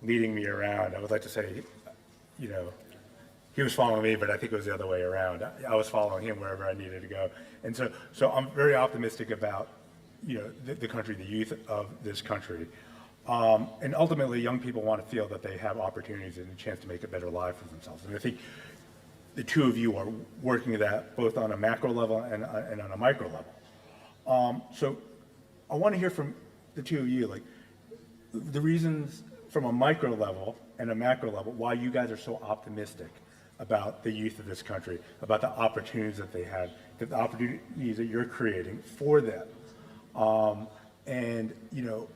leading me around, I would like to say, you know, he was following me, but I think it was the other way around. I was following him wherever I needed to go. And so I'm very optimistic about, you know, the country, the youth of this country. And ultimately, young people want to feel that they have opportunities and a chance to make a better life for themselves. And I think the two of you are working at that both on a macro level and on a micro level. So I want to hear from the two of you, like, the reasons from a micro level and a macro level why you guys are so optimistic about the youth of this country, about the opportunities that they have, the opportunities that you're creating for them. And, you know,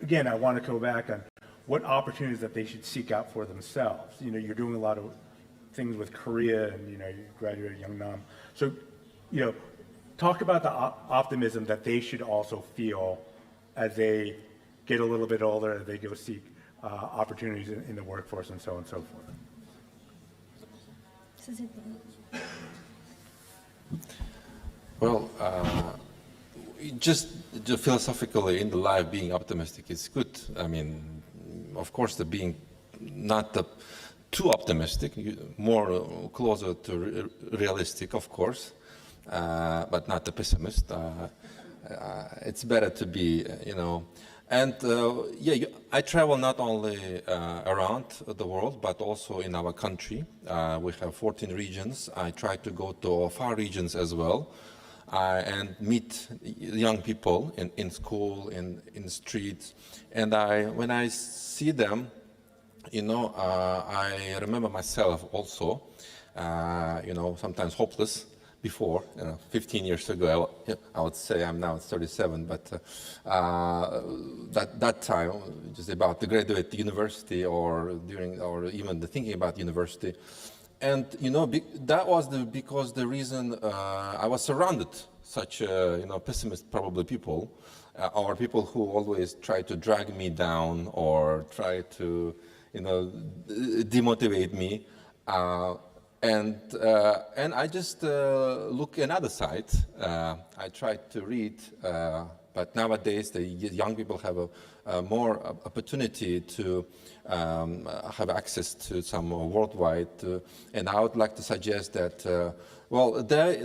again, I want to go back on what opportunities that they should seek out for themselves. You know, you're doing a lot of things with Korea, and, you know, you graduated Youngnam. So, you know, talk about the optimism that they should also feel as they get a little bit older, as they go seek opportunities in the workforce and so on and so forth. Well, just philosophically in the life, being optimistic is good. I mean, of course, the being not the too optimistic, more closer to realistic, of course, but not the pessimist. It's better to be, and yeah, I travel not only around the world, but also in our country. We have 14 regions. I try to go to far regions as well. And meet young people in school, in the streets. And when I see them, I remember myself also, sometimes hopeless before, 15 years ago. I would say I'm now 37, but that time, just about to graduate university or even the thinking about university. And that was because the reason I was surrounded such pessimist probably people, or people who always try to drag me down or try to demotivate me, and I just look another side. I try to read, but nowadays the young people have a more opportunity to have access to some worldwide, and I would like to suggest that,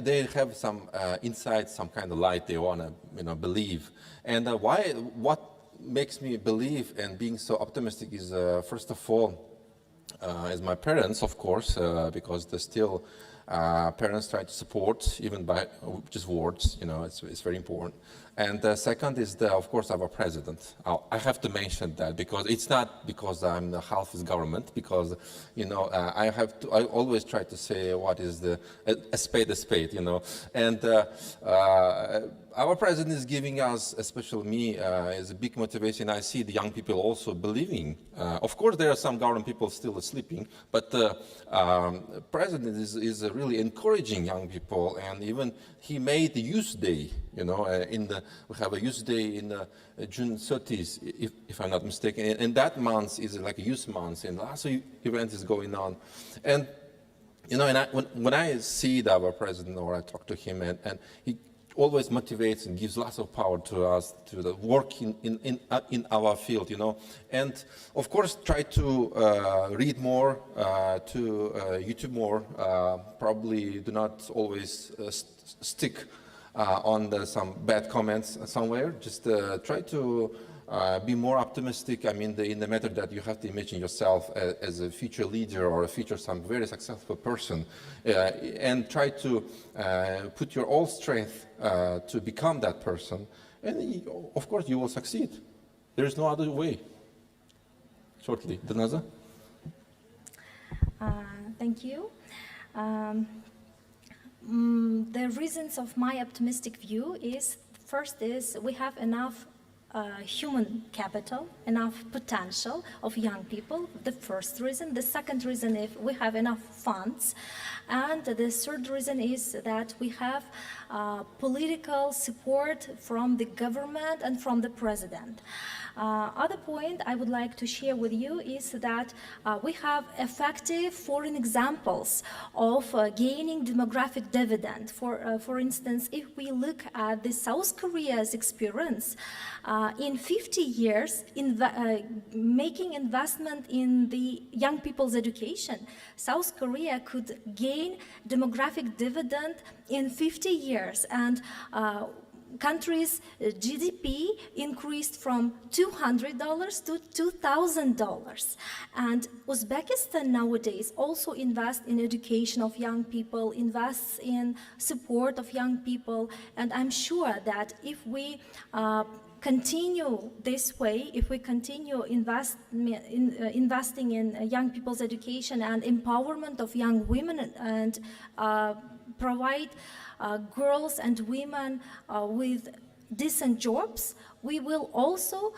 they have some insights, some kind of light they want to, believe. And what makes me believe and being so optimistic is, first of all, is my parents, of course, because they're still, parents try to support, even by just words, it's very important. And the second is, of course, our president. I have to mention that because it's not because I'm the half his government, because, I always try to say what is a spade, and our president is giving us, especially me, is a big motivation. I see the young people also believing. Of course, there are some government people still sleeping, but the president is really encouraging young people, and even he made the Youth Day. We have a Youth Day in June 30th, if I'm not mistaken, and that month is like a youth month, and lots of events is going on, and when I see our president or I talk to him, and he always motivates and gives lots of power to us to the work in our field, and of course try to read more, to YouTube more. Probably do not always stick on some bad comments somewhere. Just try to be more optimistic. I mean, in the matter that you have to imagine yourself as a future leader or a future some very successful person, and try to put your all strength to become that person. And of course, you will succeed. There is no other way. Shortly, Danaza. Thank you. The reasons of my optimistic view is, first is we have enough human capital, enough potential of young people, the first reason. The second reason is we have enough funds. And the third reason is that we have political support from the government and from the president. Other point I would like to share with you is that we have effective foreign examples of gaining demographic dividend. For instance, if we look at the South Korea's experience, in 50 years, making investment in the young people's education, South Korea could gain demographic dividend in 50 years, and country's GDP increased from $200 to $2,000. And Uzbekistan nowadays also invests in education of young people, invests in support of young people, and I'm sure that if we continue this way, if we continue investing in young people's education and empowerment of young women and provide girls and women with decent jobs, we will also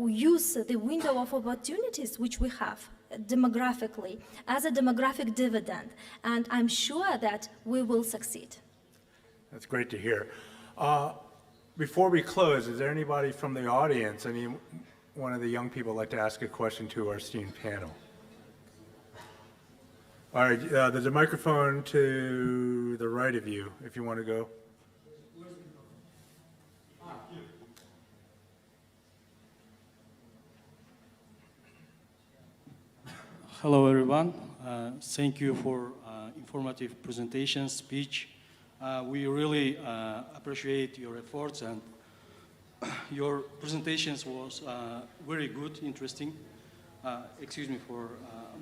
use the window of opportunities which we have demographically as a demographic dividend, and I'm sure that we will succeed. That's great to hear. Before we close, is there anybody from the audience, one of the young people, like to ask a question to our esteemed panel? All right, there's a microphone to the right of you, if you want to go. Hello, everyone. Thank you for informative presentation, speech. We really appreciate your efforts, and your presentations was very good, interesting. Excuse me for,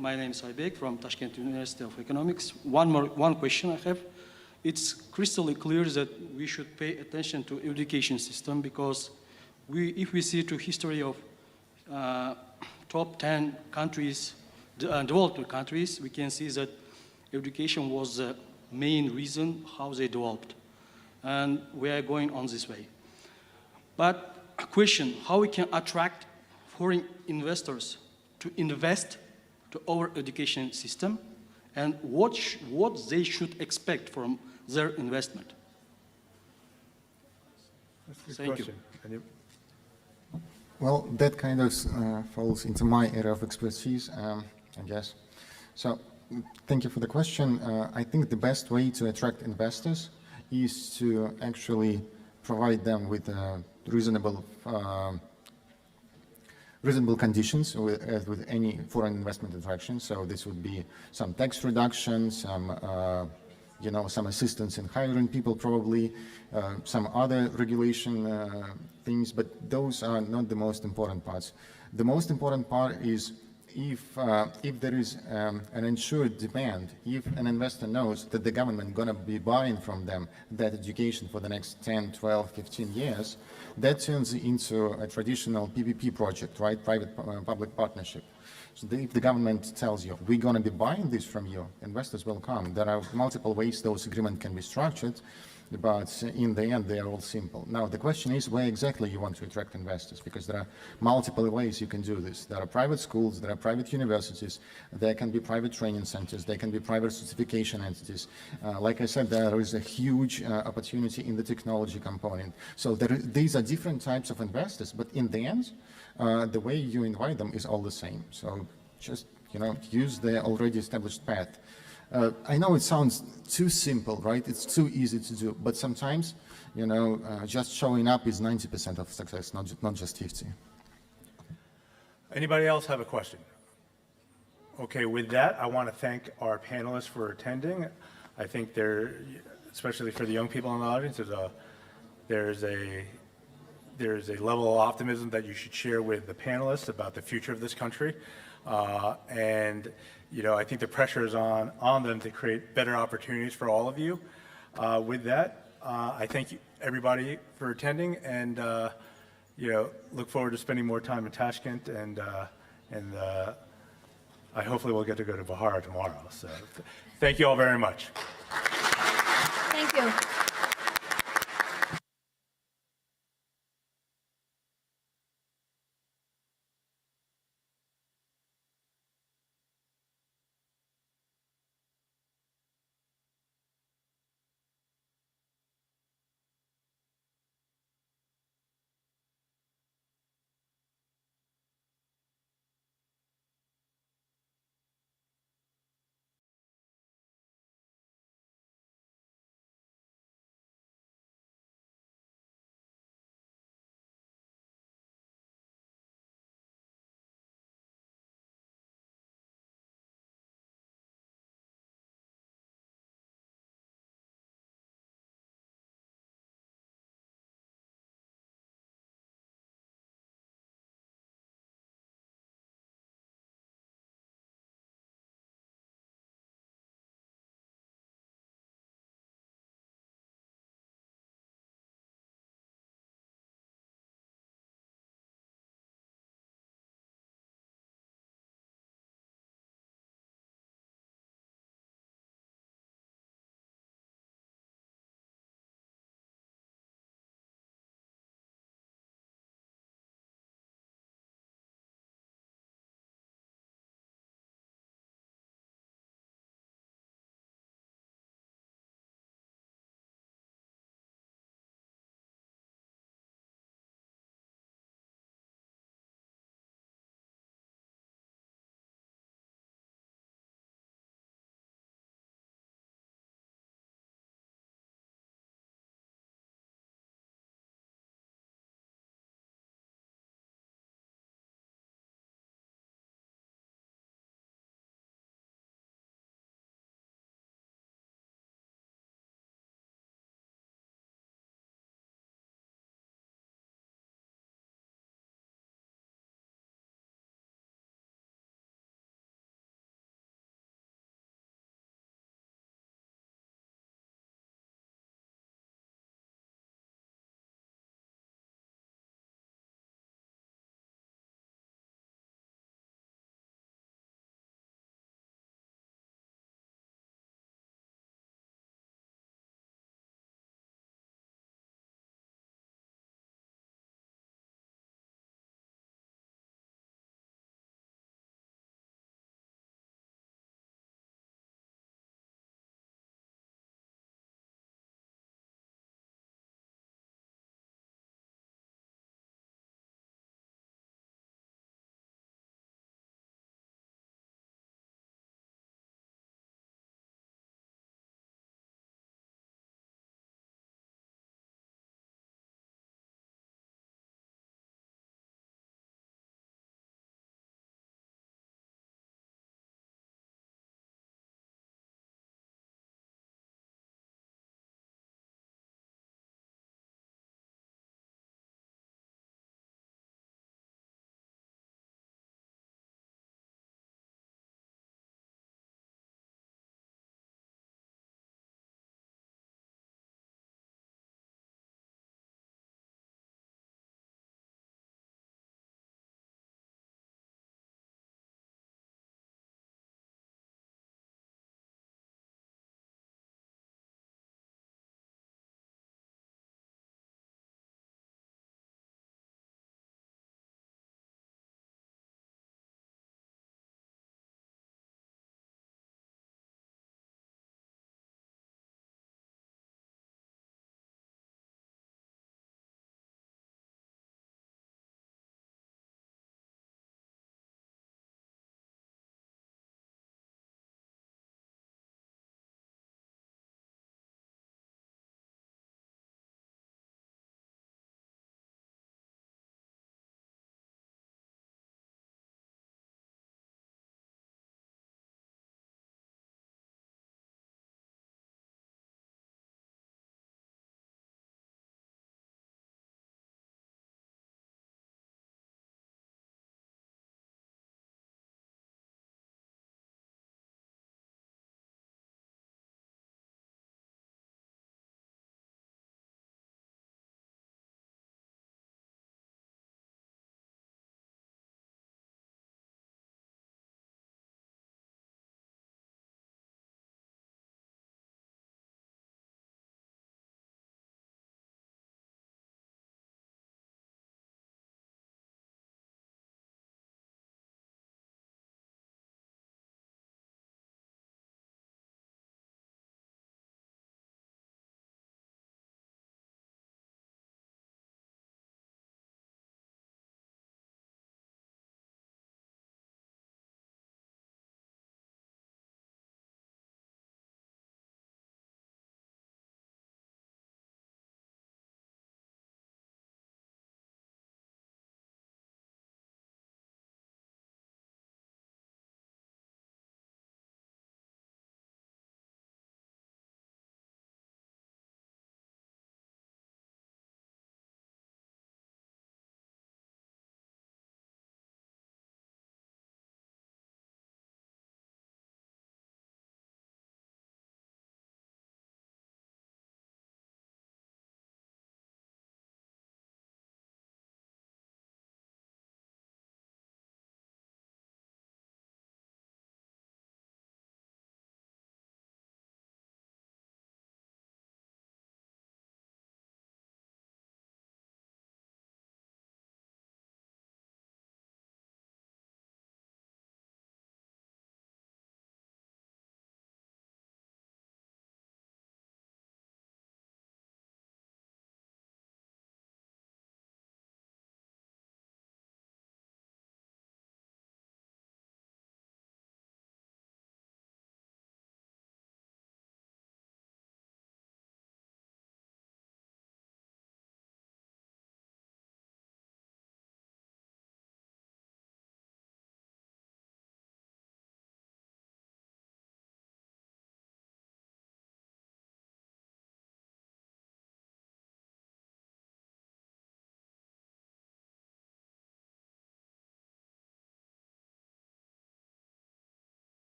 my name is Aybek from Tashkent University of Economics. One question I have. It's crystal clear that we should pay attention to education system, because if we see to history of top 10 countries, developed countries, we can see that education was the main reason how they developed. And we are going on this way. But a question, how we can attract foreign investors to invest to our education system, and what they should expect from their investment? That's a good Thank you. question. And you- Well, that kind of falls into my area of expertise, I guess. So, thank you for the question. I think the best way to attract investors is to actually provide them with reasonable conditions with any foreign investment attraction. So this would be some tax reductions, some assistance in hiring people, probably some other regulation things, but those are not the most important parts. The most important part is if there is an ensured demand, if an investor knows that the government going to be buying from them that education for the next 10, 12, 15 years, that turns into a traditional PPP project, right? Private-public partnership. So if the government tells you, we're going to be buying this from you, investors will come. There are multiple ways those agreements can be structured, but in the end, they are all simple. Now, the question is where exactly you want to attract investors, because there are multiple ways you can do this. There are private schools, there are private universities, there can be private training centers, there can be private certification entities. Like I said, there is a huge opportunity in the technology component. So these are different types of investors, but in the end, the way you invite them is all the same. So just, use the already established path. I know it sounds too simple, right? It's too easy to do, but sometimes, just showing up is 90% of success, not just 50. Anybody else have a question? Okay, with that, I want to thank our panelists for attending. I think especially for the young people in the audience, there's a level of optimism that you should share with the panelists about the future of this country. And I think the pressure is on them to create better opportunities for all of you. With that, I thank everybody for attending, and look forward to spending more time in Tashkent, and I hopefully will get to go to Bukhara tomorrow. So thank you all very much. Thank you.